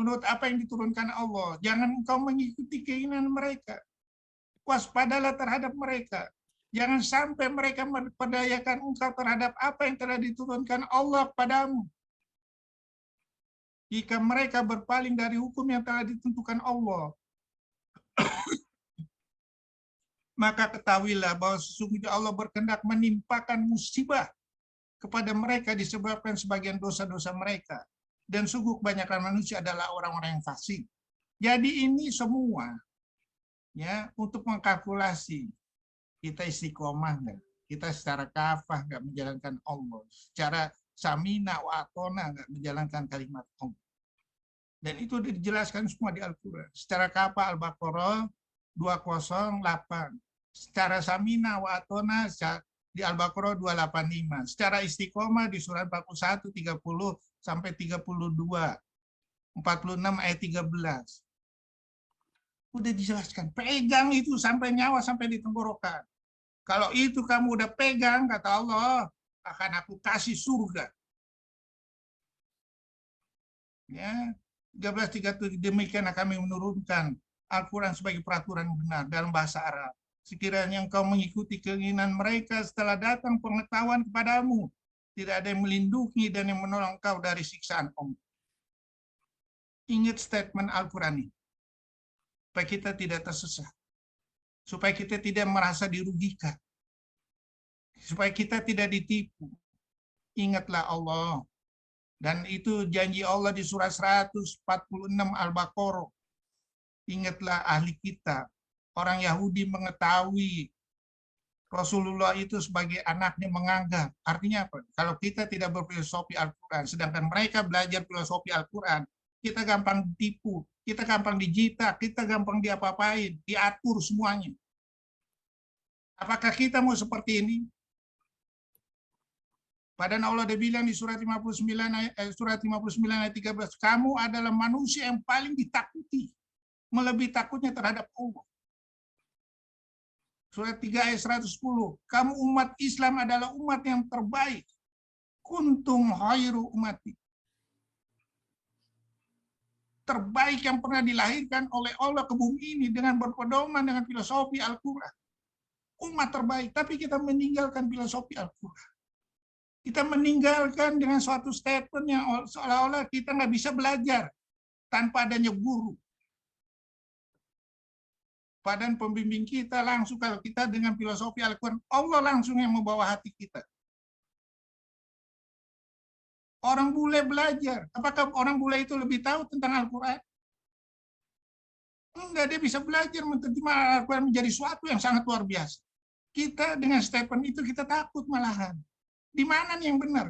menurut apa yang diturunkan Allah. Jangan engkau mengikuti keinginan mereka. Waspadalah terhadap mereka. Jangan sampai mereka memperdayakan engkau terhadap apa yang telah diturunkan Allah padamu. Jika mereka berpaling dari hukum yang telah ditentukan Allah, maka ketahuilah bahwa sesungguhnya Allah berkehendak menimpakan musibah kepada mereka disebabkan sebagian dosa-dosa mereka. Dan sungguh kebanyakan manusia adalah orang-orang yang fasik. Jadi ini semua ya untuk mengkalkulasi kita istiqomah nggak, kita secara kafah nggak menjalankan Allah, secara samina wa atona nggak menjalankan kalimat Allah. Dan itu dijelaskan semua di Al-Quran. Secara kafah Al-Baqarah 208, secara samina wa atona di Al-Baqarah 285, secara istiqomah di surat 41 30 sampai 32, 46 ayat 13. Udah dijelaskan, pegang itu sampai nyawa sampai di tenggorokan. Kalau itu kamu udah pegang, kata Allah, akan aku kasih surga. Ya, 13:37, demikian kami menurunkan Al-Quran sebagai peraturan benar dalam bahasa Arab. Sekiranya engkau mengikuti keinginan mereka setelah datang pengetahuan kepadamu, tidak ada yang melindungi dan yang menolong engkau dari siksaan Allah. Ingat statement Al-Quran ini, supaya kita tidak tersesat, supaya kita tidak merasa dirugikan, supaya kita tidak ditipu. Ingatlah Allah. Dan itu janji Allah di surat 146 Al-Baqarah. Ingatlah ahli kitab. Orang Yahudi mengetahui Rasulullah itu sebagai anaknya menganggap. Artinya apa? Kalau kita tidak berfilosofi Al-Quran, sedangkan mereka belajar filosofi Al-Quran, kita gampang ditipu, kita gampang dijitak, kita gampang diapa-apain, diatur semuanya. Apakah kita mau seperti ini? Padahal Allah udah bilang di surat 59 ayat 13, kamu adalah manusia yang paling ditakuti, melebihi takutnya terhadap Allah. Surat 3 ayat 110, kamu umat Islam adalah umat yang terbaik. Kuntum khairu ummati. Terbaik yang pernah dilahirkan oleh Allah ke bumi ini dengan berpedoman dengan filosofi Al-Quran. Umat terbaik, tapi kita meninggalkan filosofi Al-Quran. Kita meninggalkan dengan suatu statement yang seolah-olah kita nggak bisa belajar tanpa adanya guru. Padahal pembimbing kita langsung, kalau kita dengan filosofi Al-Quran, Allah langsung yang membawa hati kita. Orang bule belajar. Apakah orang bule itu lebih tahu tentang Al-Quran? Enggak, dia bisa belajar menerjemah Al-Quran menjadi suatu yang sangat luar biasa. Kita dengan statement itu kita takut malahan. Di mana nih yang benar?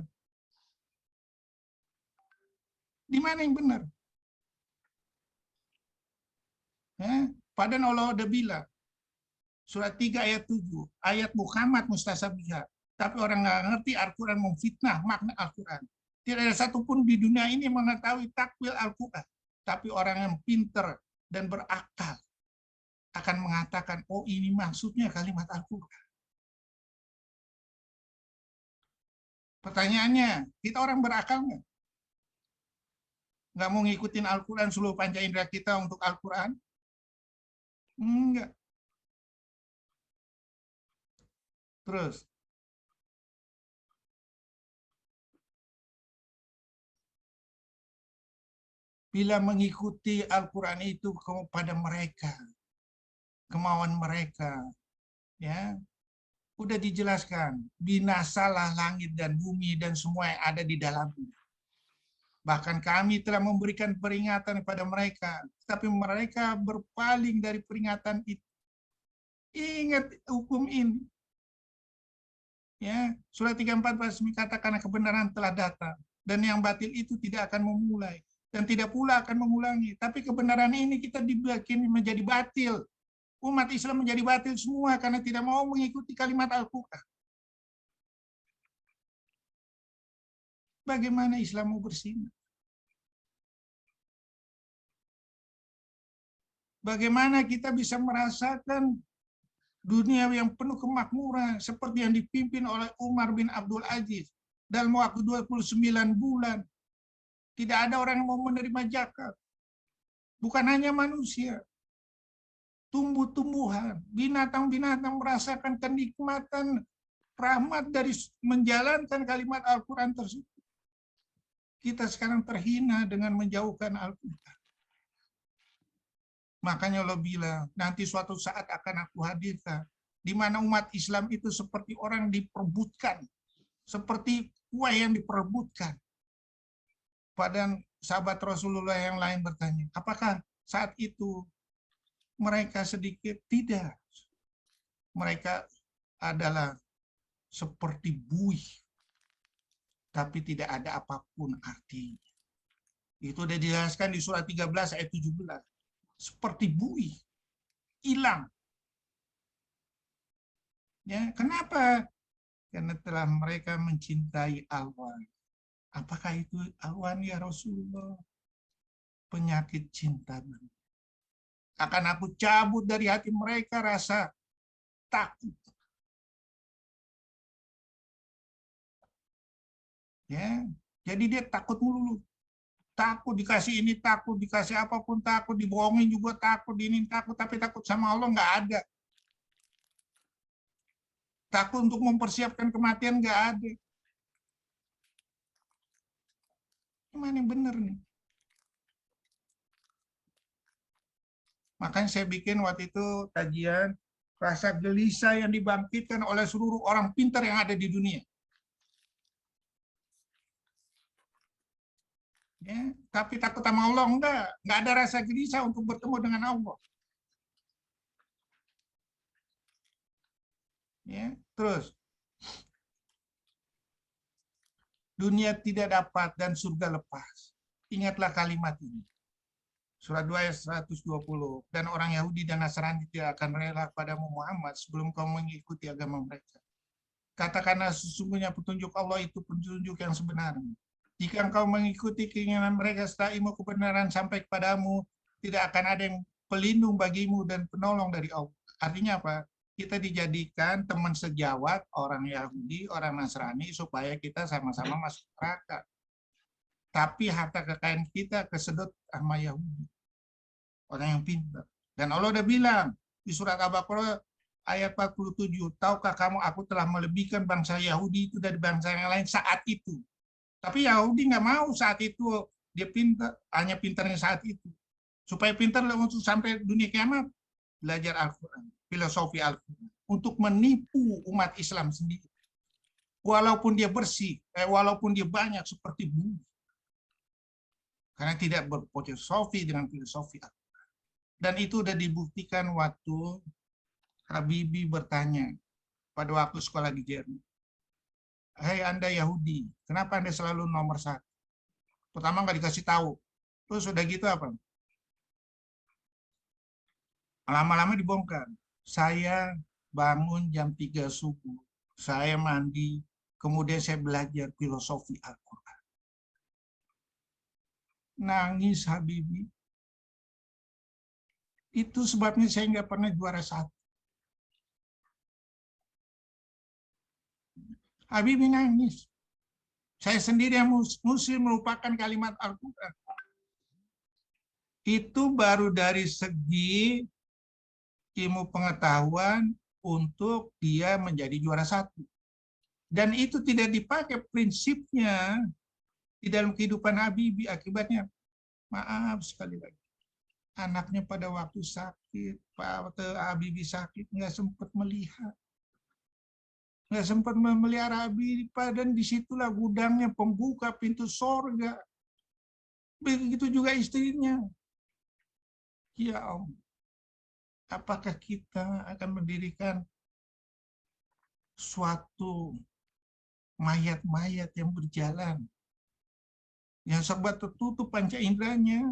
Di mana yang benar? Padahal Allah udah bilang, surat 3 ayat 7, ayat Muhammad mustasabiha, tapi orang nggak ngerti Al-Quran memfitnah makna Al-Quran. Tidak ada satupun di dunia ini mengetahui takwil Al-Quran, tapi orang yang pinter dan berakal akan mengatakan, oh ini maksudnya kalimat Al-Quran. Pertanyaannya, kita orang berakal nggak? Nggak mau ngikutin Al-Quran seluruh panca indera kita untuk Al-Quran? Enggak. Terus, bila mengikuti Al-Quran itu kepada mereka, kemauan mereka, ya, udah dijelaskan, binasalah langit dan bumi dan semua yang ada di dalamnya. Bahkan kami telah memberikan peringatan kepada mereka, tapi mereka berpaling dari peringatan itu. Ingat hukum ini. Ya, surat 34 katakan kebenaran telah datang dan yang batil itu tidak akan memulai dan tidak pula akan mengulangi. Tapi kebenaran ini kita dibikin menjadi batil. Umat Islam menjadi batil semua karena tidak mau mengikuti kalimat Al-Quran. Bagaimana Islam mau bersinar? Bagaimana kita bisa merasakan dunia yang penuh kemakmuran seperti yang dipimpin oleh Umar bin Abdul Aziz dalam waktu 29 bulan. Tidak ada orang yang mau menerima zakat. Bukan hanya manusia, tumbuh-tumbuhan, binatang-binatang merasakan kenikmatan rahmat dari menjalankan kalimat Al-Quran tersebut. Kita sekarang terhina dengan menjauhkan Al-Quran. Makanya Allah bilang, nanti suatu saat akan aku hadirkan, di mana umat Islam itu seperti orang diperebutkan, seperti kue yang diperebutkan. Padahal sahabat Rasulullah yang lain bertanya, apakah saat itu mereka sedikit? Tidak. Mereka adalah seperti buih, tapi tidak ada apapun artinya. Itu sudah dijelaskan di surat 13 ayat 17. Seperti buih, hilang. Ya, kenapa? Karena telah mereka mencintai awan. Apakah itu awan ya Rasulullah? Penyakit cinta. Akan aku cabut dari hati mereka rasa takut. Ya, jadi dia takut mulu. Takut dikasih ini, takut dikasih apapun, takut dibohongin juga, takut ini, takut, tapi takut sama Allah nggak ada. Takut untuk mempersiapkan kematian nggak ada. Gimana yang benar nih? Makanya saya bikin waktu itu kajian rasa gelisah yang dibangkitkan oleh seluruh orang pintar yang ada di dunia. Ya, tapi takut sama Allah enggak ada rasa gelisah untuk bertemu dengan Allah. Ya, terus dunia tidak dapat dan surga lepas. Ingatlah kalimat ini. Surat 2 ayat 120. Dan orang Yahudi dan Nasrani tidak akan rela padamu Muhammad sebelum kau mengikuti agama mereka. Katakanlah sesungguhnya petunjuk Allah itu petunjuk yang sebenarnya. Jika engkau mengikuti keinginan mereka setelah ilmu kebenaran sampai kepadamu, tidak akan ada yang pelindung bagimu dan penolong dari Allah. Artinya apa? Kita dijadikan teman sejawat orang Yahudi, orang Nasrani, supaya kita sama-sama masuk neraka. Tapi harta kekayaan kita kesedot sama Yahudi. Orang yang pintar. Dan Allah udah bilang di surat Al-Baqarah ayat 47, tahukah kamu aku telah melebihkan bangsa Yahudi itu dari bangsa yang lain saat itu. Tapi Yahudi nggak mau saat itu, dia pintar, hanya pintarnya saat itu. Supaya pintar untuk sampai dunia kiamat, belajar Al-Quran, filosofi Al-Quran, untuk menipu umat Islam sendiri. Walaupun dia bersih, walaupun dia banyak seperti bumi. Karena tidak berfilosofi dengan filosofi Al-Quran. Dan itu sudah dibuktikan waktu Habibie bertanya pada waktu sekolah di Jerman. Hei Anda Yahudi, kenapa Anda selalu nomor satu? Pertama nggak dikasih tahu. Terus udah gitu apa? Lama-lama dibongkar. Saya bangun jam 3 subuh. Saya mandi. Kemudian saya belajar filosofi Al-Quran. Nangis Habibie. Itu sebabnya saya nggak pernah juara satu. Habibie nangis. Saya sendiri yang mesti melupakan kalimat Al-Quran. Itu baru dari segi ilmu pengetahuan untuk dia menjadi juara satu. Dan itu tidak dipakai prinsipnya di dalam kehidupan Habibie. Akibatnya, maaf sekali lagi, anaknya pada waktu sakit, waktu Habibie sakit, nggak sempat melihat. Nggak sempat memelihara Habibie, dan disitulah gudangnya pembuka pintu sorga. Begitu juga istrinya. Ya Allah, apakah kita akan mendirikan suatu mayat-mayat yang berjalan, yang serba tertutup panca inderanya,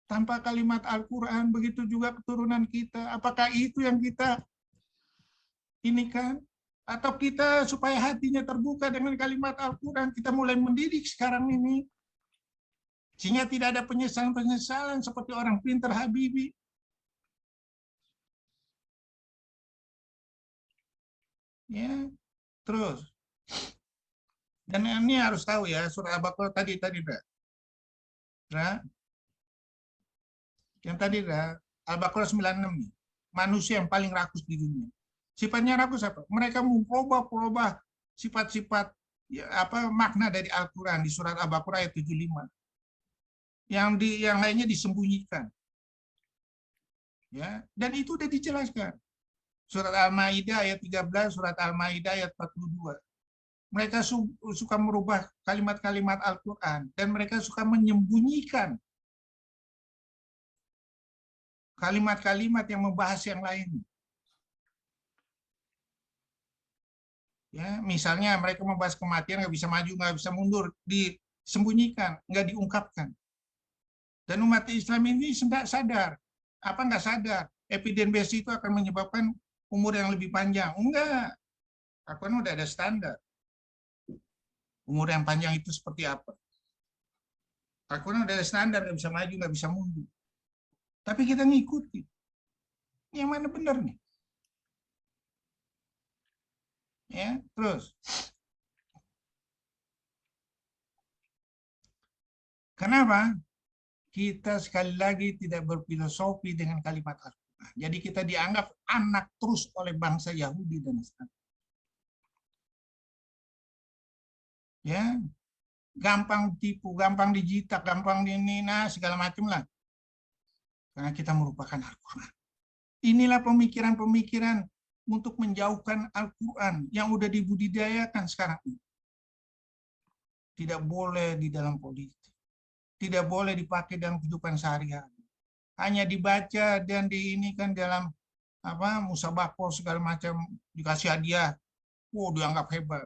tanpa kalimat Al-Quran? Begitu juga keturunan kita. Apakah itu yang kita ini kan? Atau kita supaya hatinya terbuka dengan kalimat Al-Quran, kita mulai mendidik sekarang ini, sehingga tidak ada penyesalan-penyesalan seperti orang pintar Habibie. Ya, terus. Dan ini harus tahu ya, surah Al-Baqarah tadi, nah, Yang tadi ada Al-Baqarah 96 nih. Manusia yang paling rakus di dunia. Sifatnya rakus apa? Mereka merubah sifat-sifat ya, makna dari Al-Qur'an di surat Al-Baqarah ayat 75. Yang lainnya disembunyikan. Ya, dan itu sudah dijelaskan. Surat Al-Maidah ayat 13, surat Al-Maidah ayat 42. Mereka suka merubah kalimat-kalimat Al-Qur'an dan mereka suka menyembunyikan kalimat-kalimat yang membahas yang lain. Ya, misalnya mereka membahas kematian, nggak bisa maju, nggak bisa mundur, disembunyikan, nggak diungkapkan. Dan umat Islam ini nggak sadar, nggak sadar, epidemiologi itu akan menyebabkan umur yang lebih panjang. Enggak, kan udah ada standar. Umur yang panjang itu seperti apa? Kan udah ada standar, nggak bisa maju, nggak bisa mundur. Tapi kita ngikuti. Yang mana benar nih? Ya, terus. Kenapa? Kita sekali lagi tidak berfilosofi dengan kalimat Al-Quran. Jadi kita dianggap anak terus oleh bangsa Yahudi dan Nasrani. Ya, gampang tipu, gampang dijitak, gampang dinina, segala macam lah. Karena kita merupakan Al-Quran. Inilah pemikiran-pemikiran untuk menjauhkan Al-Quran yang udah dibudidayakan sekarang ini. Tidak boleh di dalam politik. Tidak boleh dipakai dalam kehidupan sehari-hari. Hanya dibaca dan diinikan dalam musabaqah segala macam, dikasih hadiah. Dianggap hebat.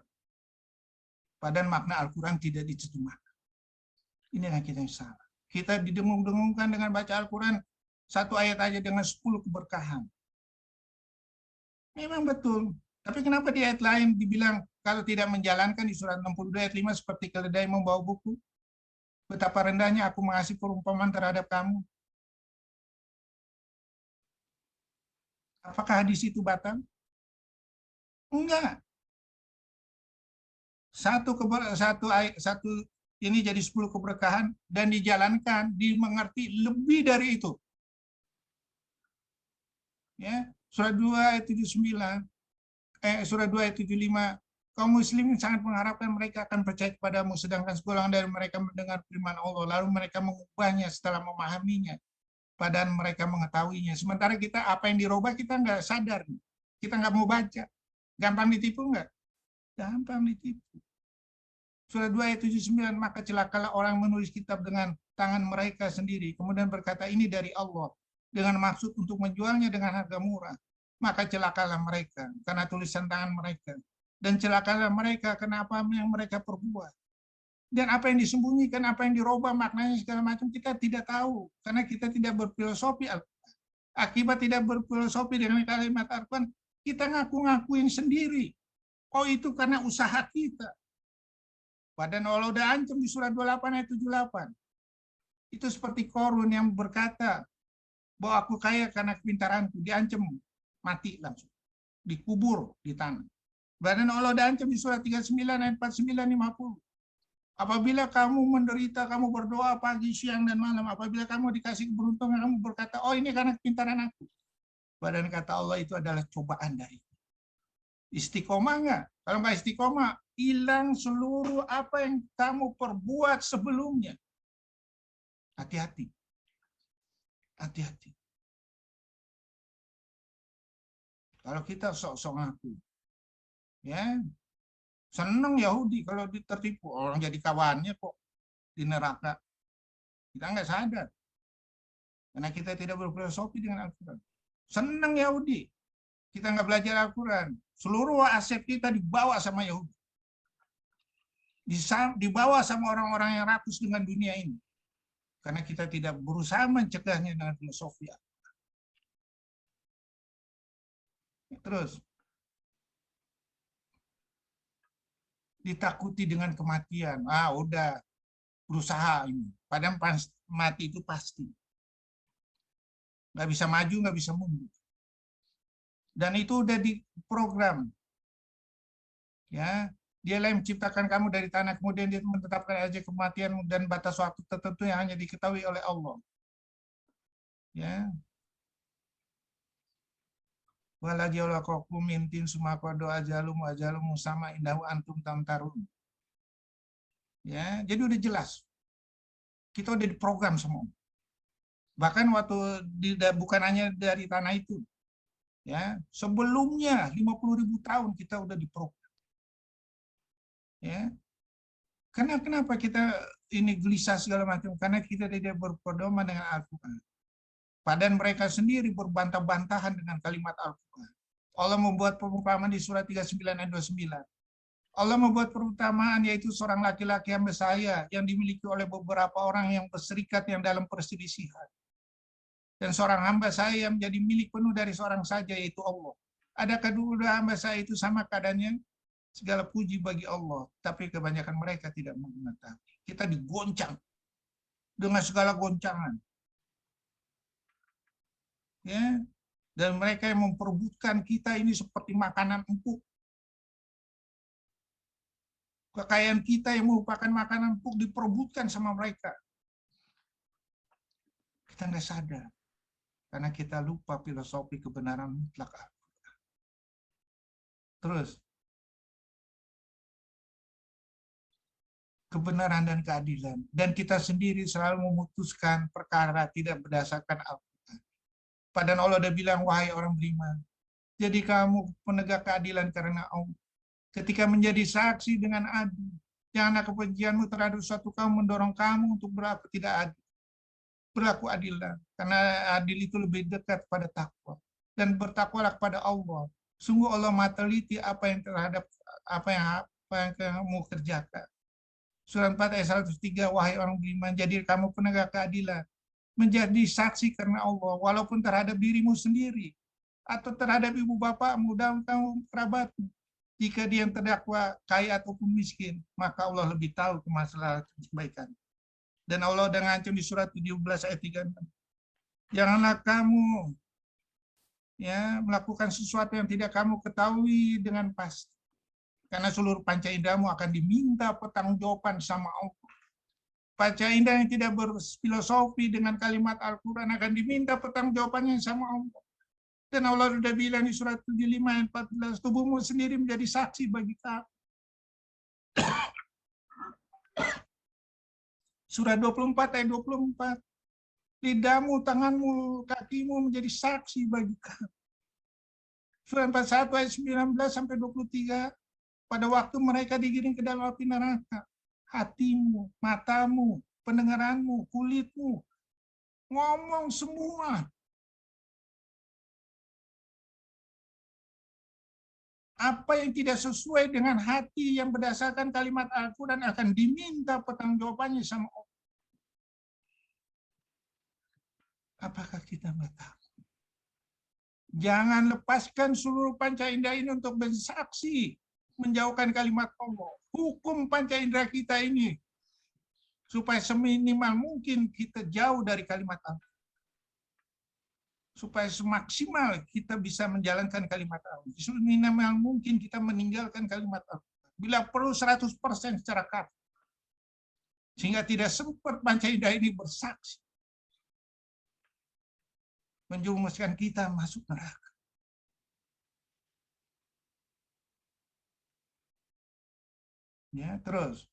Padahal makna Al-Quran tidak diterjemahkan. Inilah kita yang salah. Kita didengung-dengungkan dengan baca Al-Quran satu ayat aja dengan 10 keberkahan. Memang betul. Tapi kenapa di ayat lain dibilang kalau tidak menjalankan di surat 62 ayat 5 seperti keledai membawa buku? Betapa rendahnya aku mengasih perumpamaan terhadap kamu. Apakah hadis itu batal? Enggak. Satu ini jadi 10 keberkahan dan dijalankan, dimengerti lebih dari itu. Ya, surat 2 ayat 79, surat 2 ayat 75, kaum muslimin sangat mengharapkan mereka akan percaya kepadamu, sedangkan segolongan dari mereka mendengar firman Allah, lalu mereka mengubahnya setelah memahaminya, padahal mereka mengetahuinya. Sementara kita, apa yang dirubah kita nggak sadar. Kita nggak mau baca. Gampang ditipu nggak? Gampang ditipu. Surat 2 ayat 79, maka celakalah orang menulis kitab dengan tangan mereka sendiri, kemudian berkata ini dari Allah, dengan maksud untuk menjualnya dengan harga murah. Maka celakalah mereka, karena tulisan tangan mereka. Dan celakalah mereka karena apa yang mereka perbuat. Dan apa yang disembunyikan, apa yang dirubah maknanya segala macam kita tidak tahu. Karena kita tidak berfilosofi Al-Quran. Akibat tidak berfilosofi dengan kalimat Al-Quran, kita ngaku-ngakuin sendiri. Oh itu karena usaha kita. Padahal Allah udah ancam di surat 28 ayat 78. Itu seperti Korun yang berkata bahwa aku kaya karena kepintaranku, diancam mati langsung. Dikubur di tanah. Badan Allah diancam di surat 39 ayat 49 50. Apabila kamu menderita, kamu berdoa pagi, siang, dan malam. Apabila kamu dikasih keberuntungan, kamu berkata, oh ini karena kepintaran aku. Badan kata Allah itu adalah cobaan dari istiqomah nggak? Kalau nggak istiqomah, hilang seluruh apa yang kamu perbuat sebelumnya. Hati-hati. Hati-hati. Kalau kita sok-sok ngaku, ya seneng Yahudi kalau tertipu, orang jadi kawannya kok di neraka. Kita nggak sadar. Karena kita tidak berfilosofi dengan Al-Quran. Seneng Yahudi. Kita nggak belajar Al-Quran. Seluruh aset kita dibawa sama Yahudi. Dibawa sama orang-orang yang rakus dengan dunia ini. Karena kita tidak berusaha mencegahnya dengan filosofi. Terus, ditakuti dengan kematian. Udah berusaha ini. Padahal mati itu pasti. Nggak bisa maju, nggak bisa mundur. Dan itu udah diprogram. Ya, dialah yang menciptakan kamu dari tanah, kemudian dia menetapkan aja kematian dan batas waktu tertentu yang hanya diketahui oleh Allah. Ya. Wala jawlakum mintin sumakodo ajalum sama indahu antum tamtarun. Ya, jadi udah jelas. Kita udah diprogram semua. Bahkan waktu bukan hanya dari tanah itu, ya sebelumnya 50.000 tahun kita udah diprogram. Ya, karena kenapa kita ini gelisah segala macam? Karena kita tidak berpedoman dengan Al-Quran. Padahal mereka sendiri berbantah-bantahan dengan kalimat Al-Quran. Allah membuat perumpamaan di surat 39 ayat 29. Allah membuat perumpamaan yaitu seorang laki-laki hamba saya yang dimiliki oleh beberapa orang yang berserikat yang dalam perselisihan. Dan seorang hamba saya yang menjadi milik penuh dari seorang saja yaitu Allah. Adakah dua hamba saya itu sama keadaannya? Segala puji bagi Allah, tapi kebanyakan mereka tidak mengetahui. Kita digoncang dengan segala goncangan. Ya, dan mereka yang memperebutkan kita ini seperti makanan empuk. Kekayaan kita yang merupakan makanan empuk diperebutkan sama mereka. Kita nggak sadar. Karena kita lupa filosofi kebenaran mutlak. Terus, kebenaran dan keadilan. Dan kita sendiri selalu memutuskan perkara tidak berdasarkan Al-Quran. Padahal Allah sudah bilang, wahai orang beriman, jadi kamu penegak keadilan karena Allah. Ketika menjadi saksi dengan adil, janganlah kebencianmu terhadap suatu kaum mendorong kamu untuk berlaku tidak adil. Berlaku adillah, karena adil itu lebih dekat pada takwa. Dan bertakwalah kepada Allah. Sungguh Allah maha teliti apa yang terhadap apa yang kamu kerjakan. Surat 4 ayat 103, wahai orang beriman, jadi kamu penegak keadilan, menjadi saksi karena Allah, walaupun terhadap dirimu sendiri, atau terhadap ibu bapakmu dan kaum kerabatmu. Jika dia yang terdakwa kaya ataupun miskin, maka Allah lebih tahu kemaslahatan kebaikan. Dan Allah udah ngancam di surat 17 ayat 36. Janganlah kamu ya melakukan sesuatu yang tidak kamu ketahui dengan pasti. Karena seluruh panca indramu akan diminta pertanggungjawaban sama Allah. Panca indera yang tidak berfilosofi dengan kalimat Al-Quran akan diminta pertanggungjawabannya sama Allah. Dan Allah sudah bilang di surat 75 ayat 14, tubuhmu sendiri menjadi saksi bagi kamu. Surat 24 ayat 24, lidahmu, tanganmu, kakimu menjadi saksi bagi kamu. Surat 41 ayat 19 sampai 23, pada waktu mereka digiring ke dalam api neraka, hatimu, matamu, pendengaranmu, kulitmu, ngomong semua. Apa yang tidak sesuai dengan hati yang berdasarkan kalimat Al-Quran akan diminta pertanggungjawabannya sama Allah. Apakah kita nggak tahu? Jangan lepaskan seluruh panca indera ini untuk bersaksi, menjauhkan kalimat Allah. Hukum panca indera kita ini supaya seminimal mungkin kita jauh dari kalimat Allah. Supaya semaksimal kita bisa menjalankan kalimat Allah. Seminimal mungkin kita meninggalkan kalimat Allah. Bila perlu 100% secara kata. Sehingga tidak sempat panca indera ini bersaksi. Menjerumuskan kita masuk neraka. Ya, terus.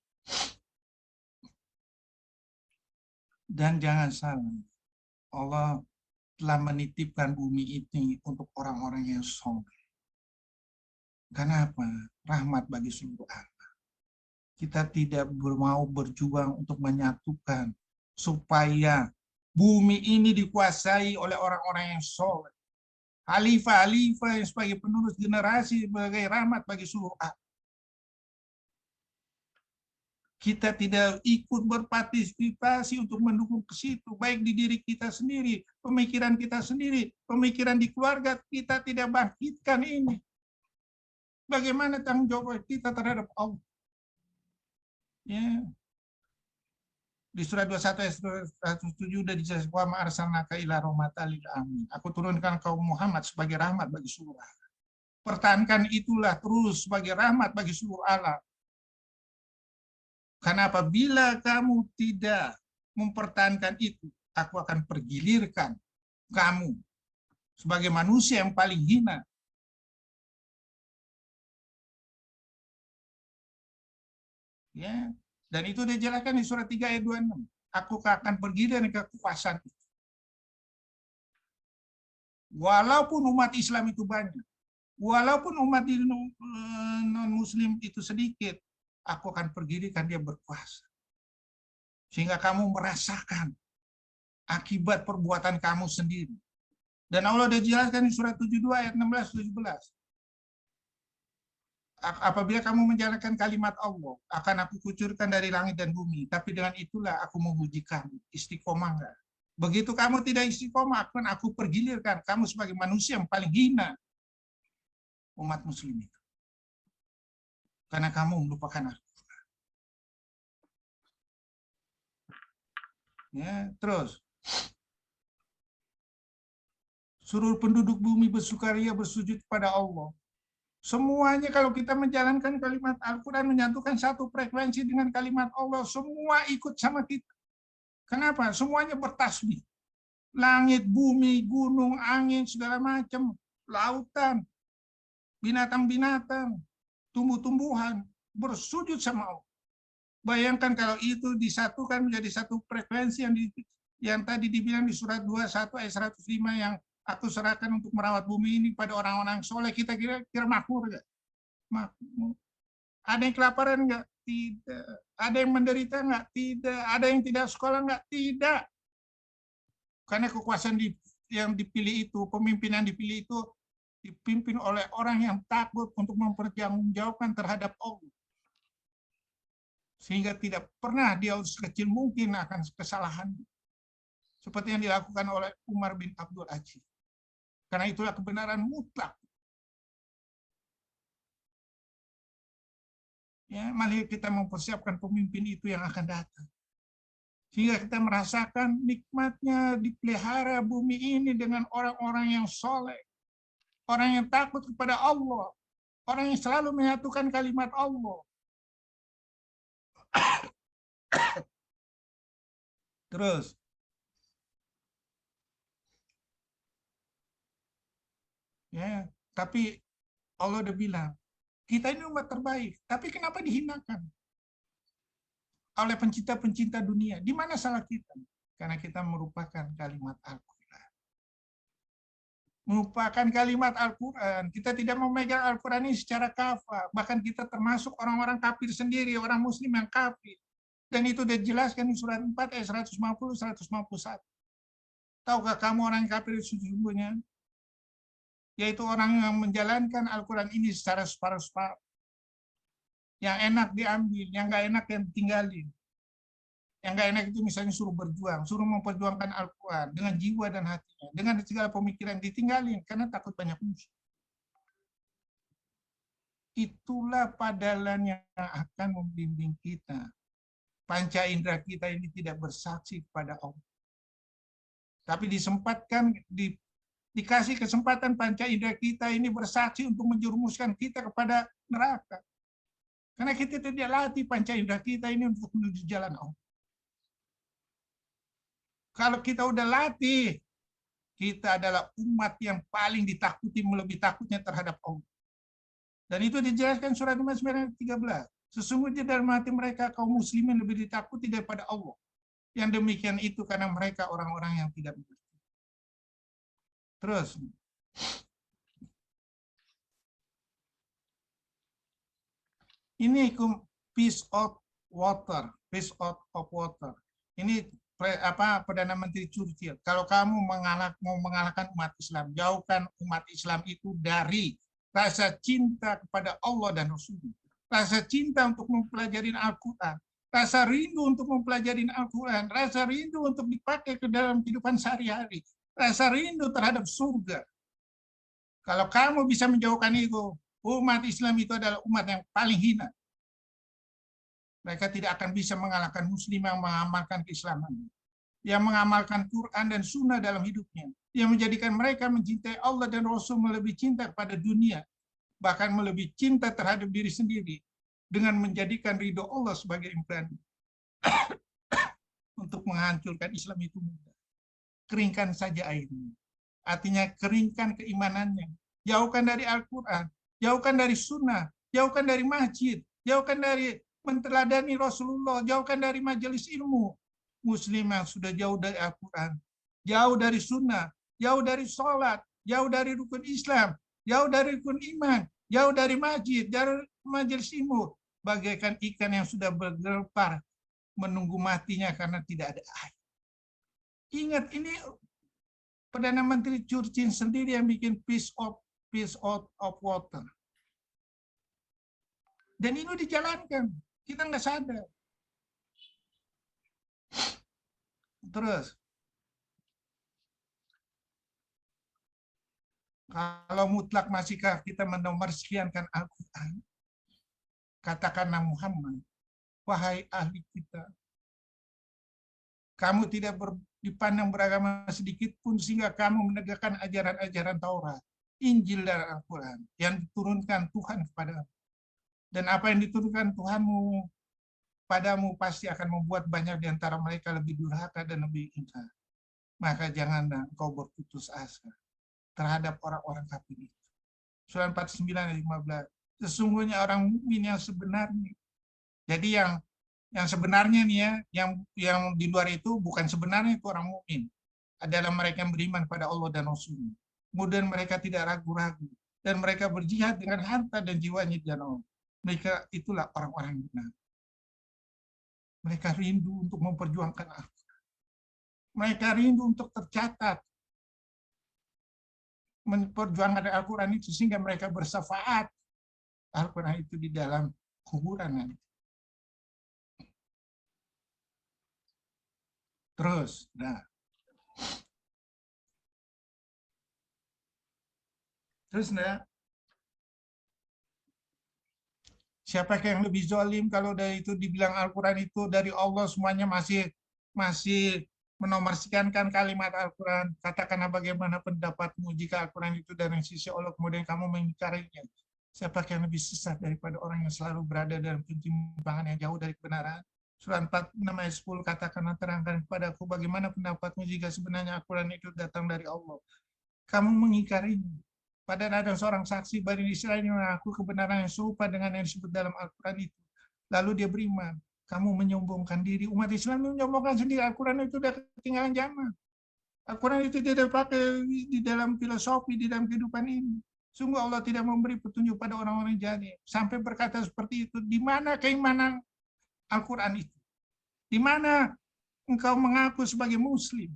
Dan jangan salah, Allah telah menitipkan bumi ini untuk orang-orang yang soleh. Kenapa? Rahmat bagi seluruh alam. Kita tidak mau berjuang untuk menyatukan supaya bumi ini dikuasai oleh orang-orang yang soleh. Khalifah-khalifah yang sebagai penerus generasi, sebagai rahmat bagi seluruh alam. Kita tidak ikut berpartisipasi untuk mendukung ke situ, baik di diri kita sendiri, pemikiran kita sendiri, pemikiran di keluarga kita tidak bangkitkan ini. Bagaimana tanggung jawab kita terhadap Allah? Ya. Di surat 21 ayat 107 sudah dijelaskan wa ma arsalnaka ila rahmatan lil alamin. Aku turunkan kaum Muhammad sebagai rahmat bagi seluruh alam. Pertahankan itulah terus sebagai rahmat bagi seluruh alam. Karena apabila kamu tidak mempertahankan itu, aku akan pergilirkan kamu sebagai manusia yang paling hina. Ya, dan itu dijelaskan di surat 3 ayat 26. Aku akan pergi dari kekuasaan itu. Walaupun umat Islam itu banyak, walaupun umat non-Muslim itu sedikit, aku akan pergi dan dia berkuasa. Sehingga kamu merasakan akibat perbuatan kamu sendiri. Dan Allah sudah jelaskan di surat 72 ayat 16-17. Apabila kamu menjalankan kalimat Allah, akan aku kucurkan dari langit dan bumi. Tapi dengan itulah aku menguji kamu. Istiqomah enggak? Begitu kamu tidak istiqomah, akan aku pergilirkan kamu sebagai manusia yang paling hina umat muslim itu. Karena kamu melupakan aku. Ya, terus. Suruh penduduk bumi bersukaria bersujud kepada Allah. Semuanya kalau kita menjalankan kalimat Al-Quran, menyatukan satu frekuensi dengan kalimat Allah, semua ikut sama kita. Kenapa? Semuanya bertasbih. Langit, bumi, gunung, angin, segala macam, lautan, binatang-binatang, tumbuh-tumbuhan, bersujud sama Allah. Bayangkan kalau itu disatukan menjadi satu frekuensi yang tadi dibilang di surat 21 ayat 105 yang aku serahkan untuk merawat bumi ini pada orang-orang soleh, kita kira makmur nggak? Makmur. Ada yang kelaparan nggak? Tidak. Ada yang menderita nggak? Tidak. Ada yang tidak sekolah nggak? Tidak. Karena kekuasaan yang dipilih itu, pemimpin yang dipilih itu dipimpin oleh orang yang takut untuk mempertanggungjawabkan terhadap Allah. Sehingga tidak pernah dia sekecil mungkin akan kesalahan. Seperti yang dilakukan oleh Umar bin Abdul Aziz. Karena itulah kebenaran mutlak. Ya, mari kita mempersiapkan pemimpin itu yang akan datang. Sehingga kita merasakan nikmatnya dipelihara bumi ini dengan orang-orang yang soleh. Orang yang takut kepada Allah. Orang yang selalu menyatukan kalimat Allah. Terus. Ya, tapi Allah udah bilang, kita ini umat terbaik, tapi kenapa dihinakan oleh pencinta-pencinta dunia? Di mana salah kita? Karena kita merupakan kalimat Al-Quran. Merupakan kalimat Al-Quran. Kita tidak memegang Al-Quran ini secara kafah. Bahkan kita termasuk orang-orang kafir sendiri, orang muslim yang kafir. Dan itu dijelaskan di surat 4 ayat 150-151. Tahukah kamu orang yang kafir sesungguhnya? Yaitu orang yang menjalankan Al-Quran ini secara separuh-separuh. Yang enak diambil, yang nggak enak yang tinggalin. Yang nggak enak itu misalnya suruh berjuang, suruh memperjuangkan Al-Quran dengan jiwa dan hatinya, dengan segala pemikiran ditinggalin karena takut banyak musuh. Itulah padalan yang akan membimbing kita. Panca indera kita ini tidak bersaksi kepada Allah. Tapi dikasih kesempatan panca indera kita ini bersaksi untuk menjerumuskan kita kepada neraka. Karena kita tidak latih panca indera kita ini untuk menuju jalan Allah. Kalau kita udah latih, kita adalah umat yang paling ditakuti, melebihi takutnya terhadap Allah. Dan itu dijelaskan surat 59 ayat 13. Sesungguhnya dalam hati mereka kaum muslimin lebih ditakuti daripada Allah. Yang demikian itu karena mereka orang-orang yang tidak mengerti. Terus, ini piece of water, piece of water. Ini Perdana Menteri Churchill. Kalau kamu mau mengalahkan umat Islam, jauhkan umat Islam itu dari rasa cinta kepada Allah dan Rasul-Nya. Rasa cinta untuk mempelajari Al-Quran, rasa rindu untuk mempelajari Al-Quran, rasa rindu untuk dipakai ke dalam kehidupan sehari-hari, rasa rindu terhadap surga. Kalau kamu bisa menjauhkan itu, umat Islam itu adalah umat yang paling hina. Mereka tidak akan bisa mengalahkan muslim yang mengamalkan keislaman, yang mengamalkan Quran dan sunnah dalam hidupnya, yang menjadikan mereka mencintai Allah dan Rasul melebihi cinta kepada dunia, bahkan melebihi cinta terhadap diri sendiri, dengan menjadikan ridho Allah sebagai impian. Untuk menghancurkan Islam itu mudah. keringkan saja airnya. Artinya keringkan keimanannya. Jauhkan dari Al-Quran, jauhkan dari sunnah, jauhkan dari masjid, jauhkan dari menteladani Rasulullah, jauhkan dari majelis ilmu. Muslim yang sudah jauh dari Al-Quran, jauh dari sunnah, jauh dari sholat, jauh dari rukun Islam, jauh dari rukun iman, jauh dari masjid, dari majelis ilmu, bagaikan ikan yang sudah bergelepar menunggu matinya karena tidak ada air. Ingat, ini Perdana Menteri Churchill sendiri yang bikin peace out of water. Dan ini dijalankan, kita nggak sadar. Terus, kalau mutlak masihkah kita menomorsyiankan Al-Quran? Katakanlah Muhammad, wahai ahli kita, kamu tidak dipandang beragama sedikit pun sehingga kamu menegakkan ajaran-ajaran Taurat, Injil dan Al-Quran yang diturunkan Tuhan kepadamu. Dan apa yang diturunkan Tuhanmu padamu pasti akan membuat banyak di antara mereka lebih durhaka dan lebih ingkar. Maka janganlah engkau berputus asa terhadap orang-orang kafir itu. Surah 49 ayat 15. Sesungguhnya orang mukmin yang sebenarnya. Jadi yang sebenarnya nih ya, yang di luar itu bukan sebenarnya itu orang mukmin. Adalah mereka yang beriman pada Allah dan Rasul-Nya. Kemudian mereka tidak ragu-ragu dan mereka berjihad dengan harta dan jiwanya di jalan Allah. Mereka itulah orang-orang benar. Mereka rindu untuk memperjuangkan Al-Quran. Mereka rindu untuk tercatat memperjuangkan Al-Quran itu sehingga mereka bersyafaat Al-Quran itu di dalam kuburan nanti. Terus, siapa yang lebih zalim kalau dari itu dibilang Al-Quran itu dari Allah semuanya masih menomorsyikan kalimat Al-Quran. Katakanlah bagaimana pendapatmu jika Al-Quran itu dari sisi Allah kemudian kamu mengingkarinya. Siapa yang lebih sesat daripada orang yang selalu berada dalam penyimpangan yang jauh dari kebenaran? Surah 46 ayat 10, katakanlah terangkan kepadaku bagaimana pendapatmu jika sebenarnya Al-Quran itu datang dari Allah. Kamu mengingkarinya. Padahal ada seorang saksi Bani Israil yang mengaku kebenaran yang serupa dengan yang disebut dalam Al-Quran itu. Lalu dia beriman. Kamu menyombongkan diri. Umat Islam menyombongkan sendiri. Al-Quran itu sudah ketinggalan zaman. Al-Quran itu tidak dipakai di dalam filosofi, di dalam kehidupan ini. Sungguh Allah tidak memberi petunjuk pada orang-orang jahil. Sampai berkata seperti itu. Di mana keimanan Al-Quran itu? Di mana engkau mengaku sebagai Muslim?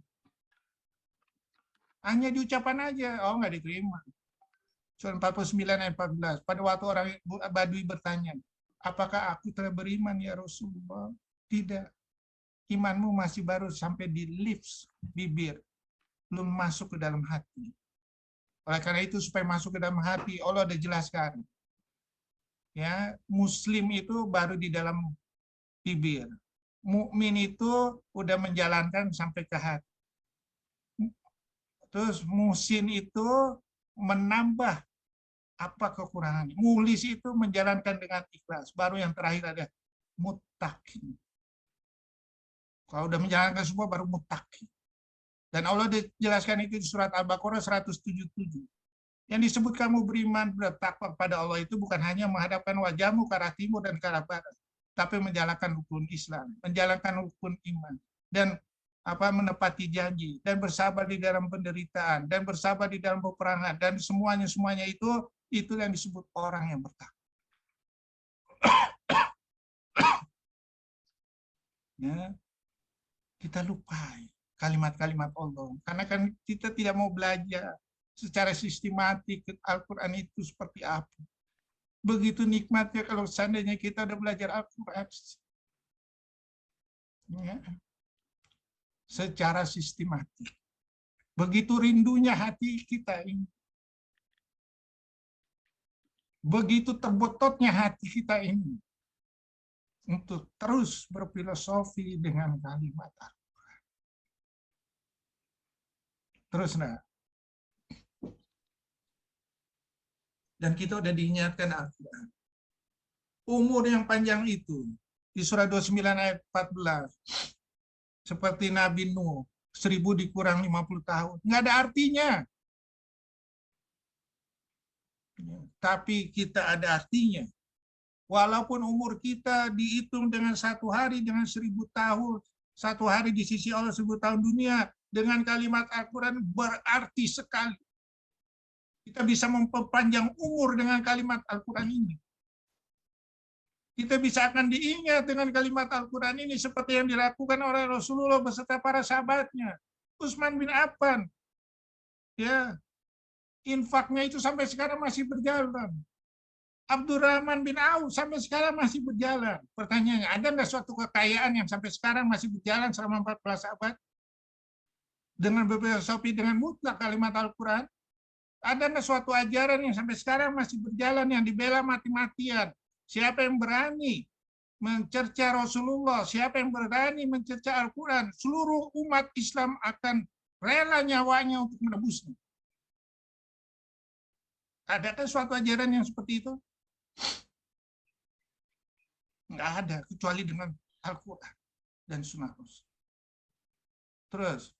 Hanya di ucapan aja, oh nggak diterima. Surah 49 ayat 14. Pada waktu orang Badui bertanya, apakah aku telah beriman ya Rasulullah? Tidak. Imanmu masih baru sampai di lips, bibir. Belum masuk ke dalam hati. Oleh karena itu supaya masuk ke dalam hati, Allah sudah jelaskan. Ya, Muslim itu baru di dalam bibir. Mukmin itu udah menjalankan sampai ke hati. Terus muhsin itu menambah apa kekurangannya. Muhlis itu menjalankan dengan ikhlas. Baru yang terakhir ada muttaqin. Kalau udah menjalankan semua baru muttaqin. Dan Allah dijelaskan itu di surat Al-Baqarah 177. Yang disebut kamu beriman bertakwa kepada Allah itu bukan hanya menghadapkan wajahmu ke arah timur dan ke arah barat, tapi menjalankan rukun Islam, menjalankan rukun iman, dan menepati janji, dan bersabar di dalam penderitaan, dan bersabar di dalam peperangan, dan semuanya itu yang disebut orang yang bertakwa. Ya, kita lupai kalimat-kalimat Allah, karena kan kita tidak mau belajar secara sistematik Al-Quran itu seperti apa. Begitu nikmatnya kalau seandainya kita udah belajar Al-Quran ya, secara sistematik. Begitu rindunya hati kita ini. Begitu terbototnya hati kita ini untuk terus berfilosofi dengan kalimat Al-Quran. Terus dan kita udah diingatkan Al-Quran. Umur yang panjang itu di surah 29 ayat 14 seperti Nabi Nuh 1000 dikurang 50 tahun. Nggak ada artinya. Tapi kita ada artinya. Walaupun umur kita dihitung dengan 1 hari dengan 1000 tahun, 1 hari di sisi Allah 1000 tahun dunia, dengan kalimat Al-Quran berarti sekali. Kita bisa memperpanjang umur dengan kalimat Al-Quran ini. Kita bisa akan diingat dengan kalimat Al-Quran ini seperti yang dilakukan oleh Rasulullah beserta para sahabatnya. Utsman bin Affan, ya, infaknya itu sampai sekarang masih berjalan. Abdurrahman bin Auf sampai sekarang masih berjalan. Pertanyaannya, ada nggak suatu kekayaan yang sampai sekarang masih berjalan selama 14 abad? Dengan berfilosofi dengan mutlak kalimat Al-Quran? Ada nggak suatu ajaran yang sampai sekarang masih berjalan yang dibela mati-matian? Siapa yang berani mencerca Rasulullah, siapa yang berani mencerca Al-Quran, seluruh umat Islam akan rela nyawanya untuk menebusnya. Adakah suatu ajaran yang seperti itu? Nggak ada, kecuali dengan Al-Quran dan Sunnah Rasul. Terus,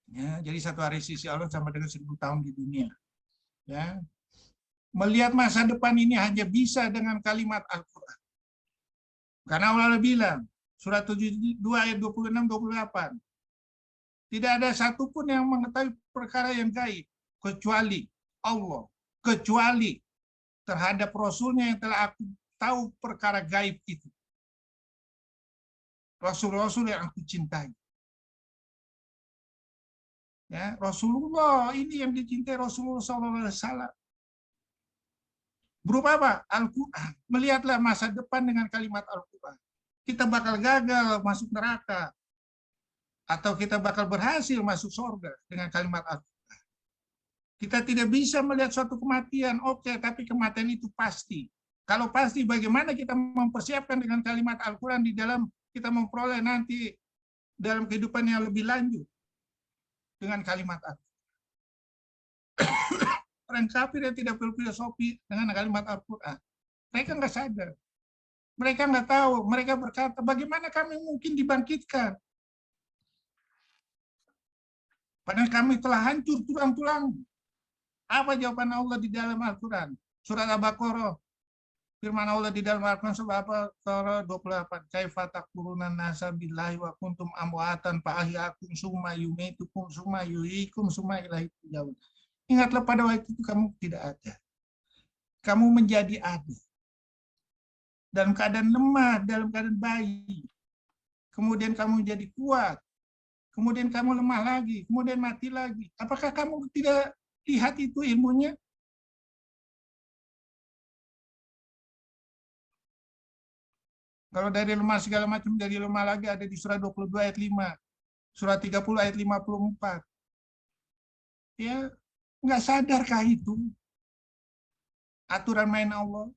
ya, jadi 1 hari sisi Allah sama dengan 1000 tahun di dunia. Ya, melihat masa depan ini hanya bisa dengan kalimat Al-Quran. Karena Allah bilang, surat 72 ayat 26-28, tidak ada satupun yang mengetahui perkara yang gaib, kecuali Allah, kecuali terhadap Rasulnya yang telah aku tahu perkara gaib itu. Rasul-Rasul yang aku cintai. Ya, Rasulullah ini yang dicintai Rasulullah SAW. Berupa apa? Al-Quran. Melihatlah masa depan dengan kalimat Al-Quran. Kita bakal gagal masuk neraka. Atau kita bakal berhasil masuk surga dengan kalimat Al-Quran. Kita tidak bisa melihat suatu kematian. Oke, tapi kematian itu pasti. Kalau pasti, bagaimana kita mempersiapkan dengan kalimat Al-Quran di dalam kita memperoleh nanti dalam kehidupan yang lebih lanjut. Dengan kalimat Al-Quran. Orang kafir yang tidak berfilosofi dengan kalimat Al-Quran. Mereka nggak sadar. Mereka nggak tahu. Mereka berkata, bagaimana kami mungkin dibangkitkan? Padahal kami telah hancur tulang-tulang. Apa jawaban Allah di dalam Al-Quran? Surat Al-Baqarah. Firman Allah di dalam Al-Quran surat Al-Baqarah 28. Kaifa takfuruna nasa billahi wa kuntum amwatan fa ahyakum summa yumitukum summa yuhyikum summa ilaihi turja'un. Ingatlah pada waktu itu kamu tidak ada. Kamu menjadi ada. Dalam keadaan lemah, dalam keadaan bayi. Kemudian kamu menjadi kuat. Kemudian kamu lemah lagi. Kemudian mati lagi. Apakah kamu tidak lihat itu ilmunya? Kalau dari lemah segala macam, dari lemah lagi ada di surat 22 ayat 5. Surat 30 ayat 54. Ya, nggak sadarkah itu? Aturan main Allah.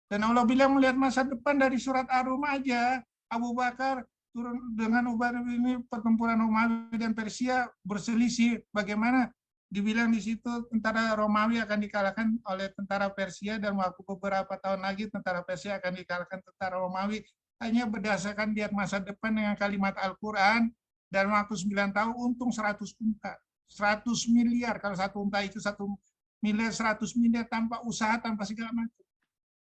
Dan Allah bilang melihat masa depan dari surat Ar-Rum aja. Abu Bakar turun dengan Ubaid ini pertempuran Romawi dan Persia berselisih. Bagaimana? Dibilang di situ tentara Romawi akan dikalahkan oleh tentara Persia dan waktu beberapa tahun lagi tentara Persia akan dikalahkan tentara Romawi hanya berdasarkan lihat masa depan dengan kalimat Al-Quran dan waktu 9 tahun untung 100 unta. 100 miliar, kalau satu unta itu 1 miliar, 100 miliar tanpa usaha, tanpa segala macam.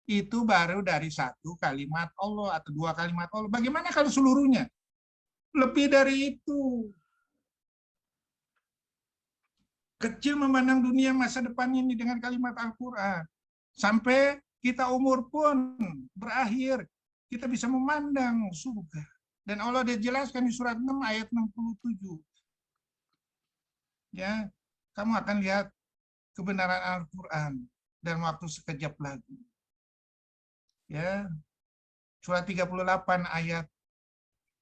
Itu baru dari 1 kalimat Allah atau 2 kalimat Allah. Bagaimana kalau seluruhnya? Lebih dari itu. Kecil memandang dunia masa depan ini dengan kalimat Al-Quran. Sampai kita umur pun berakhir, kita bisa memandang surga. Dan Allah dijelaskan di surat 6 ayat 67. Ya, kamu akan lihat kebenaran Al-Quran dan waktu sekejap lagi. Ya, surat 38 ayat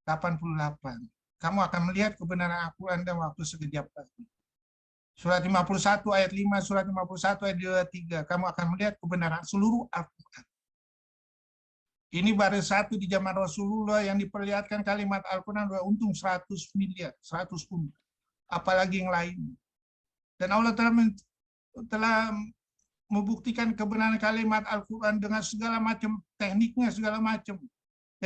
88. Kamu akan melihat kebenaran Al-Quran dan waktu sekejap lagi. Surat 51 ayat 5, surat 51 ayat 23. Kamu akan melihat kebenaran seluruh Al-Quran. Ini baru 1 di zaman Rasulullah yang diperlihatkan kalimat Al-Quran untung 100 miliar, 100 pun. Apalagi yang lain. Dan Allah telah membuktikan kebenaran kalimat Al-Quran dengan segala macam tekniknya, segala macam.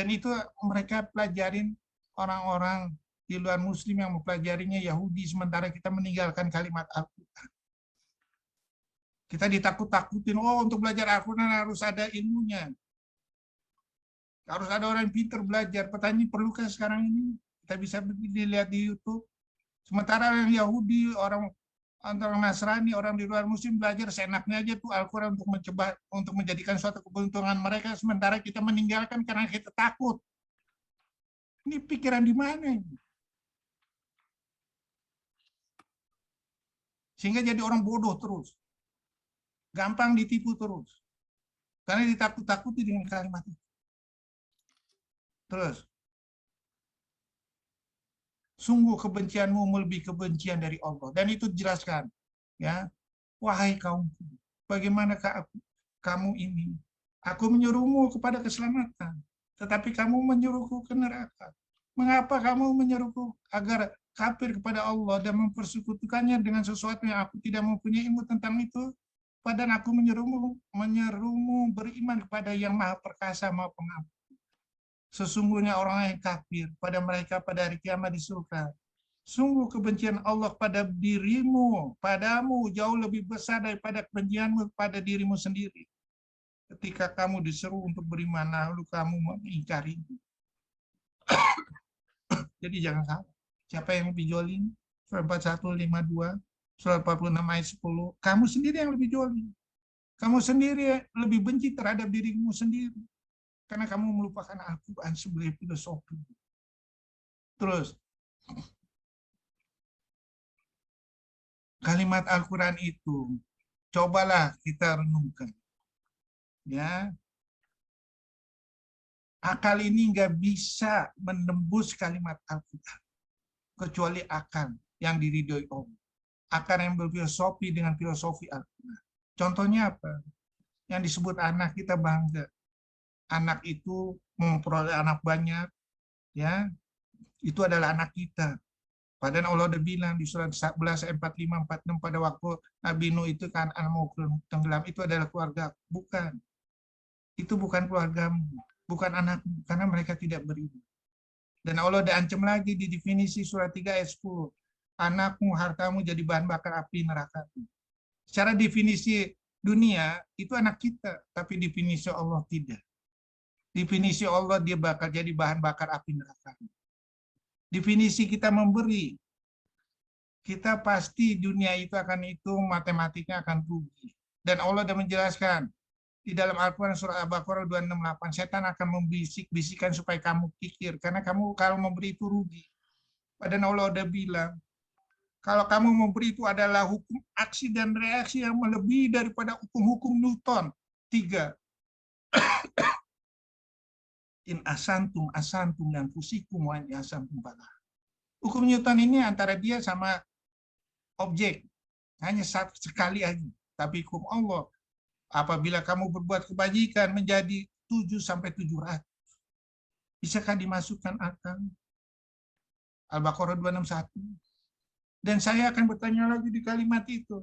Dan itu mereka pelajarin orang-orang di luar muslim yang mempelajarinya Yahudi, sementara kita meninggalkan kalimat Al-Quran. Kita ditakut-takutin, oh untuk belajar Al-Quran harus ada ilmunya. Harus ada orang yang pintar belajar. Pertanyaan, perlukah sekarang ini? Kita bisa dilihat di YouTube. Sementara yang Yahudi, orang Nasrani, orang di luar muslim belajar seenaknya aja tuh Al-Quran untuk mencoba untuk menjadikan suatu keberuntungan mereka, sementara kita meninggalkan karena kita takut. Ini pikiran di mana ini? Sehingga jadi orang bodoh terus. Gampang ditipu terus. Karena ditakut-takuti dengan kalimat itu. Terus, sungguh kebencianmu melebihi kebencian dari Allah. Dan itu dijelaskan. Ya, wahai kaumku, bagaimanakah kamu ini? Aku menyuruhmu kepada keselamatan, tetapi kamu menyuruhku ke neraka. Mengapa kamu menyuruhku agar kafir kepada Allah dan mempersekutukannya dengan sesuatu yang aku tidak mempunyai ilmu tentang itu? Padahal aku menyerumu beriman kepada yang maha perkasa, maha pengampun. Sesungguhnya orang yang kafir pada mereka pada hari kiamat di surga. Sungguh kebencian Allah pada dirimu, padamu jauh lebih besar daripada kebencianmu pada dirimu sendiri. Ketika kamu diseru untuk beriman, lalu kamu mengingkari. Jadi jangan salah. Siapa yang lebih jolim? Surah 4152, surah 46 ayat 10. Kamu sendiri yang lebih jolim. Kamu sendiri lebih benci terhadap dirimu sendiri. Karena kamu melupakan Al-Quran sebagai filosofi. Terus, kalimat Al-Quran itu, cobalah kita renungkan. Ya, akal ini nggak bisa menembus kalimat Al-Quran. Kecuali akal yang diridhoi Allah. Akal yang berfilosofi dengan filosofi Al-Quran. Contohnya apa? Yang disebut anak, kita bangga. Anak itu memperoleh anak banyak, ya, itu adalah anak kita. Padahal Allah udah bilang di surat 11 ayat 45 46 pada waktu Nabi Nuh itu kan anak mau tenggelam, itu adalah keluarga. Bukan. Itu bukan keluargamu, bukan anakmu, karena mereka tidak beriman. Dan Allah udah ancam lagi di definisi surat 3 ayat 10. Anakmu, hartamu jadi bahan bakar api neraka. Secara definisi dunia itu anak kita, tapi definisi Allah tidak. Definisi Allah dia bakal jadi bahan bakar api neraka. Definisi kita memberi, kita pasti dunia itu akan hitung, matematiknya akan rugi. Dan Allah sudah menjelaskan di dalam Al-Quran surah Al-Baqarah 268, setan akan membisik-bisikan supaya kamu pikir, karena kamu kalau memberi itu rugi. Padahal Allah sudah bilang, kalau kamu memberi itu adalah hukum aksi dan reaksi yang melebihi daripada hukum-hukum Newton. 3. In asantum dan fusikum wa in asantum pada. Hukum Newton ini antara dia sama objek. Hanya sekali aja. Tapi hukum Allah, apabila kamu berbuat kebajikan menjadi 7-700. Bisakah dimasukkan akal? Al-Baqarah 261. Dan saya akan bertanya lagi di kalimat itu.